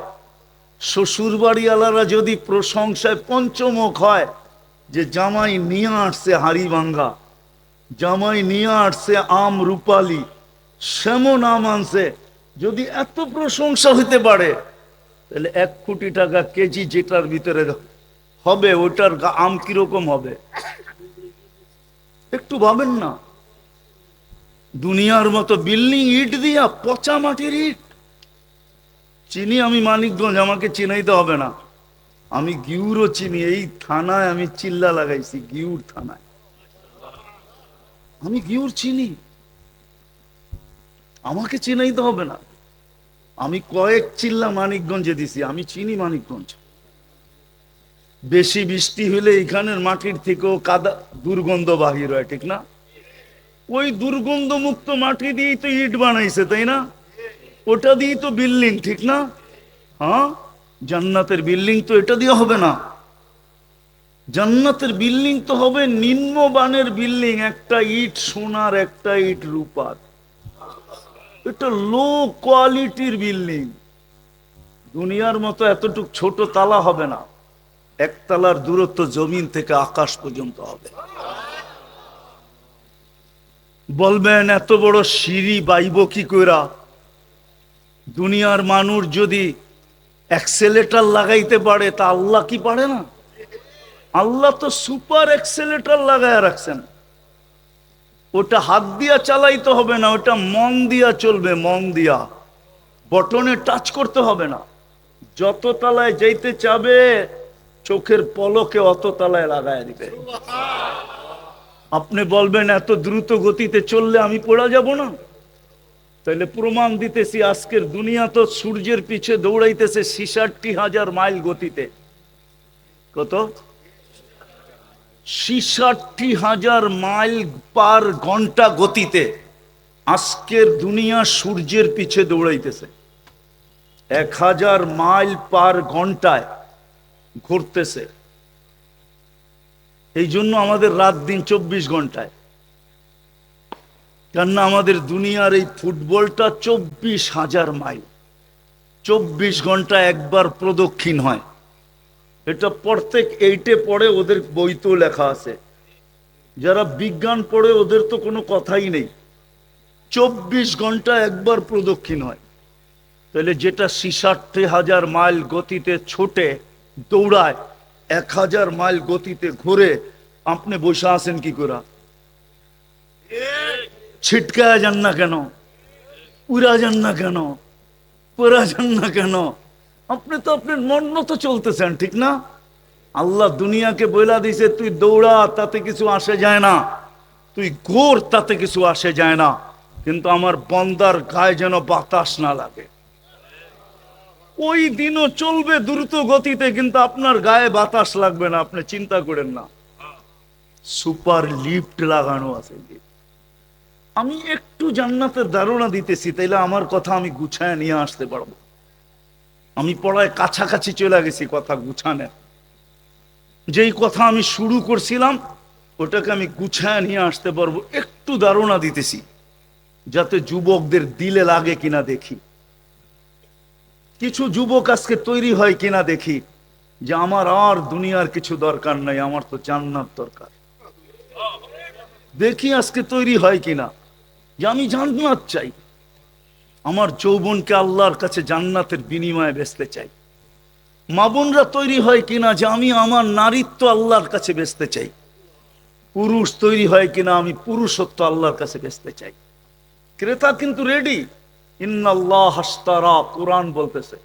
শ্বশুর বাড়িওয়ালারা যদি প্রশংসায় পঞ্চমুখ হয় যে জামাই নিয়ে আসছে হাড়ি ভাঙ্গা, জামাই নিয়ে আসছে আম রূপালি, সেমন আম আনছে, যদি এত প্রশংসা হইতে পারে, তাহলে 1 কোটি টাকা কেজি যেটার ভিতরে হবে, ওটার আম কিরকম হবে? একটু ভাবেন না। দুনিয়ার মতো বিল্ডিং ইট দিয়া, পচা মাটির ইট। চিনি আমি মানিকগঞ্জ, আমাকে চিনাইতে হবে না, আমি গিউরও চিনি। এই থানায় আমি চিল্লা লাগাইছি, গিউর থানায় আমি গিউর চিনি, আমাকে চিনাইতে হবে না। আমি কয়েক চিল্লা মানিকগঞ্জে দিছি, আমি চিনি মানিকগঞ্জ। বেশি বৃষ্টি হলে এখানের মাটির থেকেও কাদা দুর্গন্ধ বাহির হয়, ঠিক না? ওই দুর্গন্ধ মুক্ত মাটি দিয়েই তো ইট বানাইছে, তাই না? ওটা দিয়েই তো বিল্ডিং, ঠিক না? হ্যাঁ, জান্নাতের বিল্ডিং তো এটা দিয়ে হবে না। জান্নাতের বিল্ডিং তো হবে নিম্নমানের বিল্ডিং, একটা ইট সোনার, একটা ইট রূপার। এটা লো কোয়ালিটির বিল্ডিং। দুনিয়ার মতো এতটুক ছোট তালা হবে না, 1 তালার দূরত্ব জমিন থেকে আকাশ পর্যন্ত হবে। বলবেন এত বড় সিঁড়ি বাইব কি কইরা? দুনিয়ার মানুষ যদি অ্যাক্সেলেটার লাগাইতে পারে, তা আল্লাহ কি পারে না? আল্লাহ তো সুপার অ্যাক্সেলেটার লাগায় রাখছেন। ওটা হাত দিয়া চালাইতে হবে না, ওটা মন দিয়া চলবে, মন দিয়া। বটনে টাচ করতে হবে না। যত তলায় যাইতে চাবে, চোখের পলকে অত তলায় লাগায় দিবে। আপনি বলবেন এত দ্রুত গতিতে চললে আমি পড়া যাব না? তাহলে প্রমাণ দিতেছি, আজকের দুনিয়া তো সূর্যের পিছে দৌড়াইতেছে 66,000 মাইল গতিতে। কত? 66,000 মাইল পার ঘন্টা গতিতে আজকের দুনিয়া সূর্যের পিছে দৌড়াইতেছে। 1000 মাইল পার ঘন্টায় ঘুরতেছে। এই জন্য আমাদের রাত দিন 24 ঘন্টায়। কেননা আমাদের দুনিয়ার এই ফুটবলটা 24,000 মাইল, 24 ঘন্টা একবার প্রদক্ষিণ হয়। এটা প্রত্যেক 8-এ পড়ে, ওদের বইতেও লেখা আছে। যারা বিজ্ঞান পড়ে ওদের তো কোনো কথাই নেই, 24 ঘন্টা একবার প্রদক্ষিণ হয়। তাহলে যেটা 66,000 মাইল গতিতে ছোটে দৌড়ায়, 1000 মাইল গতিতে ঘুরে, আপনি বসে আছেন কি করে? ছিটকায় যান না কেন? উড়া যান না কেন? পড়া যান না কেন? আপনি তো আপনার মন মতো চলতেছেন, ঠিক না? আল্লাহ দুনিয়াকে বইলা দিছে, তুই দৌড়া, তাতে কিছু আসে যায় না, তুই ঘোর, তাতে কিছু আসে যায় না, কিন্তু আমার বন্দার গায়ে যেন বাতাস না লাগে। ওই দিনও চলবে দ্রুত গতিতে, কিন্তু আপনার গায়ে বাতাস লাগবে না, আপনি চিন্তা করেন না। সুপার লিফট লাগানো আছে। আমি একটু জান্নাতের ধারণা দিতেছি, তাইলে আমার কথা আমি গুছায় নিয়ে আসতে পারবো। আমি পড়ায় কাছাকাছি চলে গেছি কথা গুছানোর। যেই কথা আমি শুরু করছিলাম ওটাকে আমি গুছায় নিয়ে আসতে পারবো, একটু ধারণা দিতেছি, যাতে যুবকদের দিলে লাগে কিনা দেখি। কিছু যুবক আজকে তৈরি হয় কিনা দেখি, যে আমার আর দুনিয়ার কিছু দরকার নাই, আমার তো জান্নাত দরকার। দেখি আজকে তৈরি হয় কিনা, যে আমি জান্নাত চাই, আমার যৌবনকে আল্লাহর কাছে জান্নাতের বিনিময়ে বেচতে চাই। মা বোনরা তৈরি হয় কিনা, যে আমি আমার নারীত্ব আল্লাহর কাছে বেচতে চাই। পুরুষ তৈরি হয় কিনা, আমি পুরুষত্ব আল্লাহর কাছে বেচতে চাই। ক্রেতা কিন্তু রেডি। ইন্নাল্লাহ আশতারা, কুরআন বলতেছে,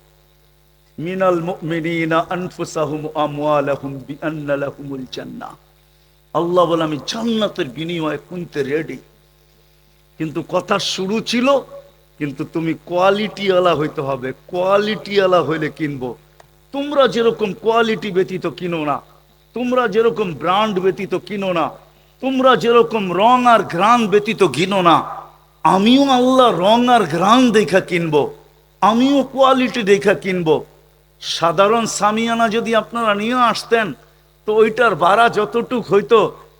মিনাল মুমিনিনা আনফুসাহুম আমওয়ালাহুম বিআন্না লাহুমুল জান্নাহ। আল্লাহ বলে আমি জান্নাতের বিনিময়ে কিনতে রেডি। কিন্তু কথা শুরু ছিল, কিন্তু তুমি কোয়ালিটি ওয়ালা হইতে হবে। কোয়ালিটি ওয়ালা হইলে কিনবো। তোমরা যেরকম কোয়ালিটি ব্যতীত কিনো না, তোমরা যেরকম ব্র্যান্ড ব্যতীত কিনো না, তোমরা যেরকম রং আর ঘ্রাণ ব্যতীত কিনো না, আমিও আল্লাহ রং আর ঘ্রাণ দেখা কিনবো, আমিও কোয়ালিটি দেখা কিনবো। সাধারণ সামিয়ানা যদি আপনারা নিয়ে আসতেন, তো ওইটার ভাড়া যতটুক হইতো,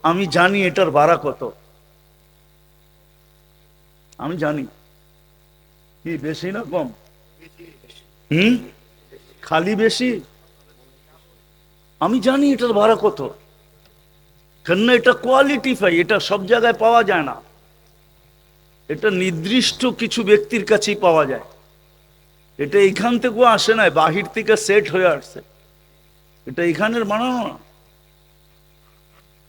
আমি জানি এটার ভাড়া কত, আমি জানি। কি বেশি না কম? খালি বেশি? আমি জানি এটার ভাড়া কত। কেন? এটা কোয়ালিটি পাই, এটা সব জায়গায় পাওয়া যায় না। এটা নির্দিষ্ট কিছু ব্যক্তির কাছেই পাওয়া যায়। এটা এখান থেকেও আসে নাই, বাহির থেকে সেট হয়ে আসছে। এটা এখানের বানানো না।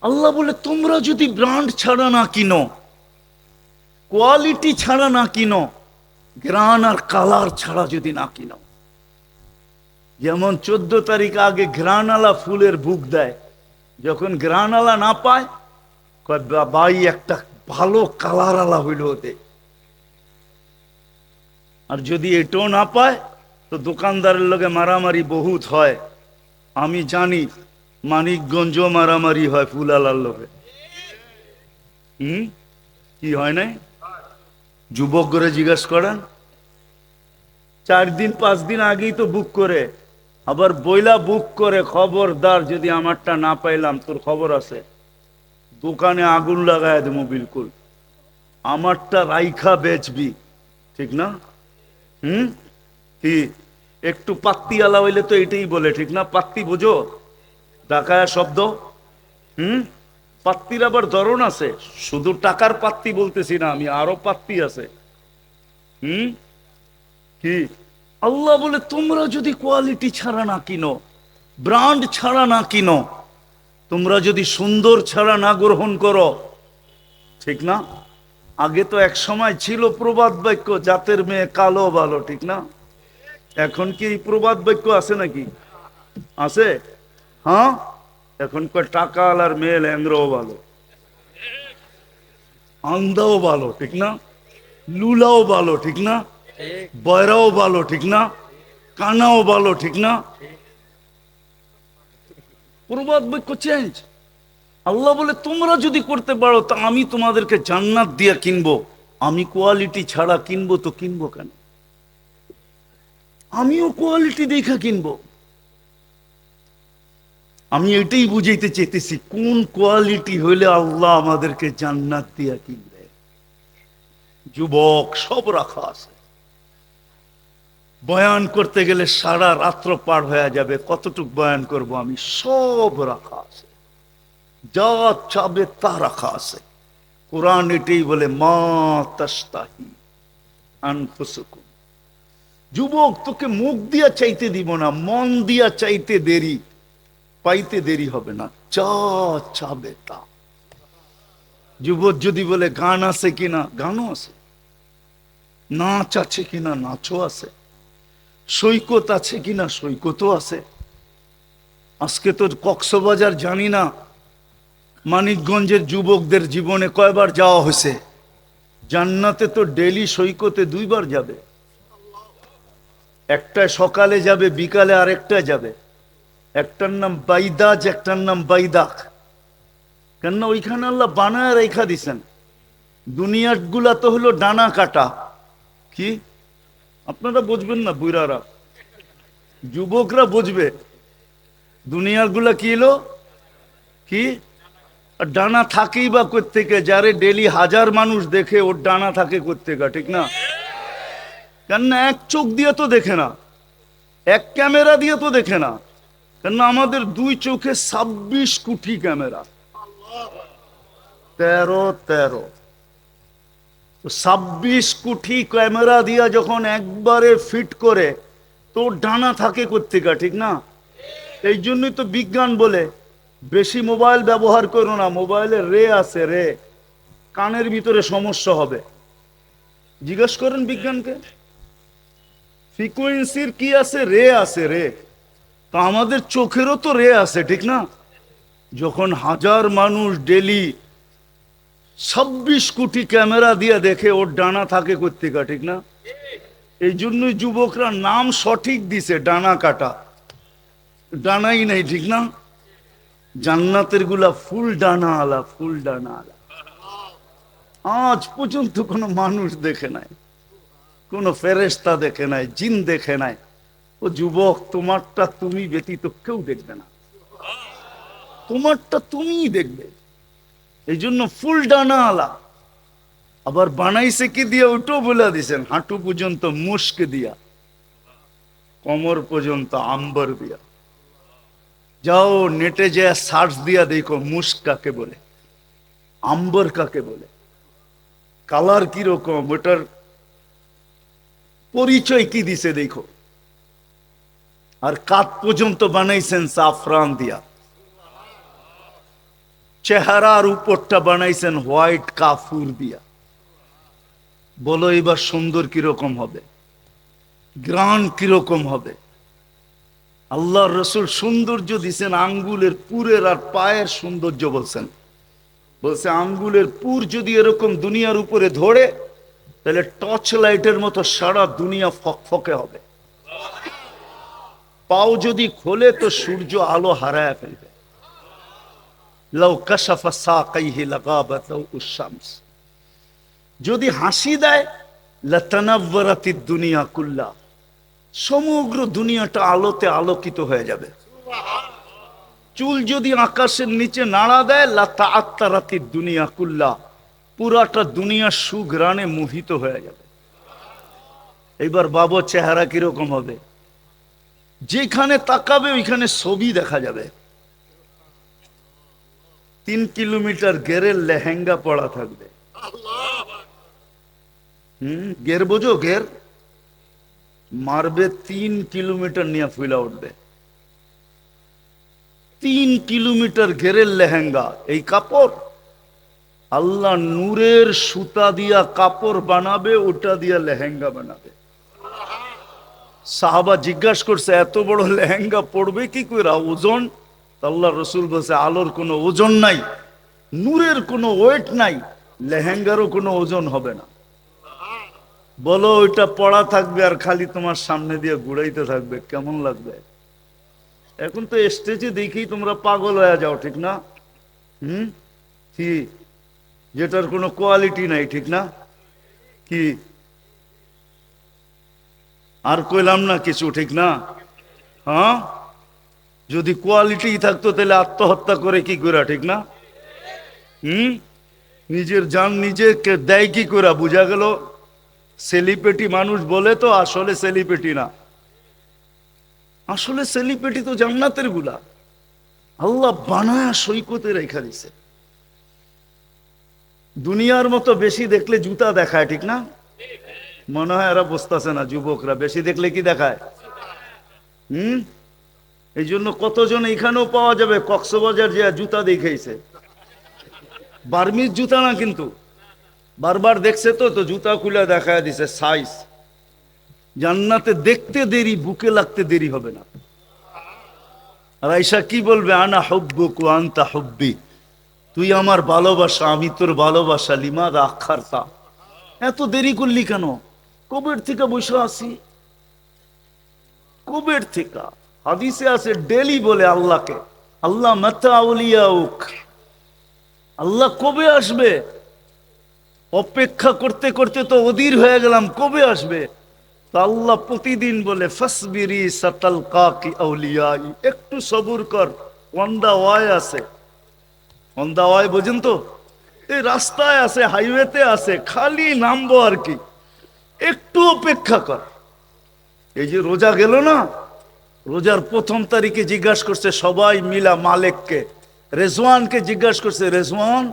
আল্লাহ বলে তোমরা যদি ব্র্যান্ড ছাড়া না কিনো, কোয়ালিটি ছাড়া না কিনো, গ্রান আর কালার ছাড়া যদি না কিনো। যেমন 14 তারিখ আগে গ্রানালা ফুলের বুক দেয়, যখন গ্রানালা না পায়, কয় ভাই একটা ভালো কালার আলা হইল ওতে। আর যদি এটাও না পায়, তো দোকানদারের লগে মারামারি বহুত হয়। আমি জানি মানিকগঞ্জ মারামারি হয় ফুল আলার লগে। কি হয় নাই? যুবক করে জিজ্ঞেস করেন, 4 দিন 5 দিন আগেই তো বুক করে, আবার বইলা বুক করে, খবরদার যদি আমারটা না পাইলাম, তোর খবর আছে, দোকানে আগুন লাগায় দেবো, বিলকুল আমারটা রাইখা বেচবি। ঠিক না? কি একটু পাত্তি আলা হইলে তো এটাই বলে, ঠিক না? পাত্তি বোঝো? ডাকায়া শব্দ। পাত্তির আবার ধরন আছে, শুধু টাকার পাত্তি বলতেছি না আমি, আরো পাত্তি আছে। কি? আল্লাহ বলে তোমরা যদি কোয়ালিটি ছাড়া না কিনো, ব্র্যান্ড ছাড়া না কিনো, তোমরা যদি সুন্দর ছাড়া না গ্রহণ করো, ঠিক না? আগে তো এক সময় ছিল প্রবাদ বাক্য, জাতের মেয়ে কালো ভালো, ঠিক না? এখন কি এই প্রবাদ বাক্য আছে নাকি? আছে? হ্যাঁ, এখন কয় টাকা আলার মেয়ে ল্যাংরাও ভালো, আন্দাও ভালো, ঠিক না? লুলাও ভালো, ঠিক না? বয়রাও ভালো, ঠিক না? কানাও ভালো, ঠিক না? প্রবাদ বাক্য চেঞ্জ। আল্লাহ বলে তোমরা যদি করতে পারো, তা আমি তোমাদেরকে জান্নাত দিয়ে কিনবো। আমি কোয়ালিটি ছাড়া কিনবো তো কিনবো কেন? আমিও কোয়ালিটি দেখা কিনবো। আমি এটাই বুঝাইতে চেয়েছি, কোন কোয়ালিটি হইলে আল্লাহ আমাদেরকে জান্নাত দিয়া কিনবে। যুবক সব রাখা আছে। বয়ান করতে গেলে সারা রাত্র পার হয়ে যাবে, কতটুক বয়ান করব আমি, সব রাখা আছে, যা চাবে তা রাখা আছে। কোরআন এটাই বলে, মা তাশতাহি আনফুসুকুম। যুবক তোকে মুখ দিয়া চাইতে দিব না, মন দিয়া চাইতে দেরি, পাইতে দেরি হবে না, যা চাবে তা। যুবক যদি বলে গান আছে কিনা, গানও আছে, নাচ আছে কিনা, নাচও আছে, সৈকত আছে কিনা, সৈকতও আছে। আজকে তো কক্সবাজার জানি না মানিকগঞ্জের যুবকদের জীবনে কয়বার যাওয়া হয়েছে। জান্নাতে তো ডেলি সৈকতে 2 বার যাবে, একটা সকালে যাবে, বিকালে আরেকটা যাবে। একটার নাম বাইদাজ, একটার নাম বাইদাক। কেননা ওইখানে আল্লাহ বানায় রেখা দিছেন। দুনিয়ার গুলা তো হলো ডানা কাটা। কি আপনারা বুঝবেন না, বুড়ারা, যুবকরা বুঝবে। দুনিয়ার গুলা কি হলো, কি? আর ডানা থাকেই বা কোত্থেকে? যারে ডেলি হাজার মানুষ দেখে ওর ডানা থাকে কোত্থেকে, ঠিক না? কেননা এক চোখ দিয়ে তো দেখে না, এক ক্যামেরা দিয়ে তো দেখে না, কেননা আমাদের দুই চোখে 26 কোটি ক্যামেরা। 13 তো 26 কোটি ক্যামেরা দিয়া যখন একবারে ফিট করে, তো ডানা থাকে কোত্থেকে, ঠিক না? এই জন্যই তো বিজ্ঞান বলে বেশি মোবাইল ব্যবহার করো না, মোবাইলে রে আছে, রে কানের ভিতরে সমস্যা হবে। জিজ্ঞেস করেন বিজ্ঞানকে, ফ্রিকোয়েন্সির কি আছে, রে আছে, রে। তা আমাদের চোখেরও তো রে আছে, ঠিক না? যখন হাজার মানুষ ডেলি 26 কোটি ক্যামেরা দিয়ে দেখে, ওর ডানা থাকে কোত্থেকে, ঠিক না? এই জন্যই যুবকরা নাম সঠিক দিছে, ডানা কাটা। ডানাই নাই, ঠিক না? জান্নাতের গুলা ফুল ডানা আলা, ফুল ডানা আলা। আজ পর্যন্ত কোনো মানুষ দেখে নাই, কোন ফেরেশতা দেখে নাই, জিন দেখে নাই। ও যুবক, তোমারটা তুমি ব্যতীত কেউ দেখবে না, তোমারটা তুমিই দেখবে। এই জন্য ফুল ডানা আলা। আবার বানাইছে কি দিয়া, ওটাও বলে দিছেন, হাঁটু পর্যন্ত মুস্ক দিয়া, কমর পর্যন্ত আম্বর দিয়া। যাও নেটে যে সার্চ দিয়া দেখো, মুস্ক কাকে বলে, আম্বর কাকে বলে, কালার কিরকম, ওটার পরিচয় কি দিছে দেখো। আর কাত পর্যন্ত বানাইছেন সাফরান দিয়া, চেহারার উপরটা বানাইছেন হোয়াইট কাফুর দিয়া। বলো এবার সুন্দর কিরকম হবে, গ্রান কিরকম হবে? আল্লাহর রসুল সৌন্দর্য দিছেন আঙ্গুলের পুরের আর পায়ের সৌন্দর্য বলছেন। বলছে আঙ্গুলের পুর যদি এরকম দুনিয়ার উপরে ধরে, তাহলে টর্চ লাইটের মতো সারা দুনিয়া ফকফকে হবে। পাও যদি খোলে তো সূর্য আলো হারায় ফেলবে। লাউ কাশাফা সাকাইহি লাগাবাত উশ-শামস। যদি হাসি দেয়, লাতানাওয়ারাতিদ দুনিয়া কুল্লা, সমগ্র দুনিয়াটা আলোতে আলোকিত হয়ে যাবে। চুল যদি আকাশের নিচে নাড়া দেয়, লাতাআত্তারাতিদ দুনিয়া কুল্লা, পুরাটা দুনিয়া সুঘ্রাণে মোহিত হয়ে যাবে। এইবার বাবু চেহারা কিরকম হবে? যেখানে তাকাবে ওইখানে ছবি দেখা যাবে। 3 কিলোমিটার গেরের লেহেঙ্গা পড়া থাকবে। গের বোঝো, গের মারবে 3 কিলোমিটার নিয়ে ফুলা উঠবে। 3 কিলোমিটার ঘেরের লেহেঙ্গা। এই কাপড় আল্লাহ নূরের সুতা দিয়া কাপড় বানাবে, ওটা দিয়া লেহেঙ্গা বানাবে। সাহাবা জিজ্ঞাসা করছে, এত বড় লেহেঙ্গা পড়বে কি করে, ওজন? আল্লাহ রসুল বলছে, আলোর কোনো ওজন নাই, নূরের কোনো ওয়েট নাই, লেহেঙ্গারও কোনো ওজন হবে না। বলো ওইটা পড়া থাকবে আর খালি তোমার সামনে দিয়ে ঘুরাইতে থাকবে, কেমন লাগবে? এখন তো স্টেজে দেখেই তোমরা পাগল হয়ে যাও, ঠিক না? কি, যেটার কোনো কোয়ালিটি নাই, ঠিক না? কি আর কইলাম না কিছু, ঠিক না? হ্যাঁ, যদি কোয়ালিটি থাকতো তাহলে আত্মহত্যা করে কি করে, ঠিক না? নিজের জান নিজেকে দেয় কি করে? বুঝা গেল সেলিব্রিটি মানুষ বলে, তো আসলে সেলিব্রিটি না। আসলে সেলিব্রিটি তো জান্নাতের গুলা, আল্লাহ বানায়া সৈকতে রেখা দিছে। দুনিয়ার মতো বেশি দেখলে জুতা দেখায়, ঠিক না? মনে হয় এরা বুঝতেছে না, যুবকরা বেশি দেখলে কি দেখায়? এই জন্য কতজন এখানেও পাওয়া যাবে কক্সবাজার যে জুতা দেখাইছে, বার্মিজ জুতা না কিন্তু, বারবার দেখছে তো তো জুতা খুলে দেখায় দিছে সাইজ। জান্নাতে দেখতে দেরি, বুকে লাগতে দেরি হবে না। আর আয়েশা কি বলবে, আনা হুব্বুক ওয়া আনতা হুব্বি, তুই আমার ভালোবাসা, আমি তোর ভালোবাসা, লিমাযা আখারতা, এত দেরি করলি কেন? কবের থেকে বসে আছি, কবের থেকে? হাদিসে আছে ডেলি বলে আল্লাহকে, আল্লাহ মাতা আউলিয়াউক, আল্লাহ কবে আসবে? অপেক্ষা করতে করতে তো অধীর হয়ে গেলাম, কবে আসবে? তো আল্লাহ প্রতিদিন বলে ফাসবিরি সাতালকাকি আউলিয়াই, একটু সবুর কর, অন দা ওয়ে আছে। অন দা ওয়ে বোঝেন তো? এই রাস্তায় আছে, হাইওয়েতে আছে, খালি নামবো আর কি, একটু অপেক্ষা কর। এই যে রোজা গেল না, রোজার প্রথম তারিখে জিজ্ঞাসা করছে সবাই মিলা মালিককে, রেজওয়ানকে জিজ্ঞাসা করছে, রেজওয়ান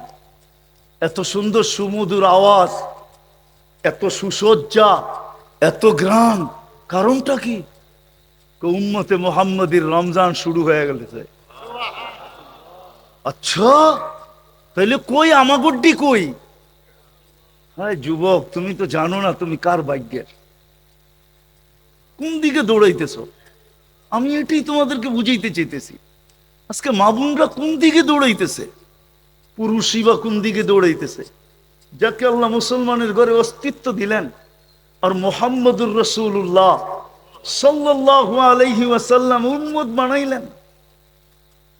এত সুন্দর সুমধুর আওয়াজ, এত সুসজ্জা, এত গ্রাম, কারণটা কি? উম্মতে মোহাম্মদীর রমজান শুরু হয়ে গেছে। আচ্ছা, তাহলে কই আমাগড্ডি কই? হ্যাঁ যুবক, তুমি তো জানো না তুমি কার ভাগ্যের, কোন দিকে দৌড়াইতেছ। আমি এটাই তোমাদেরকে বুঝাইতে চাইতেছি। আজকে মা বোনরা কোন দিকে দৌড়াইতেছে, পুরুষই বা কোন দিকে দৌড়াইতেছে। যাকে আল্লাহ মুসলমানের ঘরে অস্তিত্ব দিলেন আর মোহাম্মদুর রসুল্লাহ সাল্লাল্লাহু আলাইহি ওয়াসাল্লাম উম্মত বানাইলেন,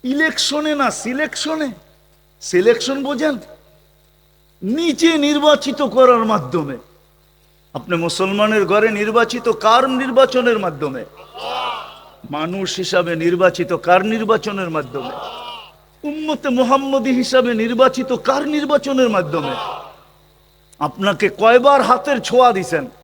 ইলেকশনে না সিলেকশনে। সিলেকশন বোঝেন? নিচে নির্বাচিত করার মাধ্যমে। আপনি মুসলমানের ঘরে নির্বাচিত কার নির্বাচনের মাধ্যমে? মানুষ হিসাবে নির্বাচিত কার নির্বাচনের মাধ্যমে? উম্মতে মুহাম্মদী হিসাবে নির্বাচিত কার নির্বাচনের মাধ্যমে? আপনাকে কয়বার হাতের ছোঁয়া দিছেন?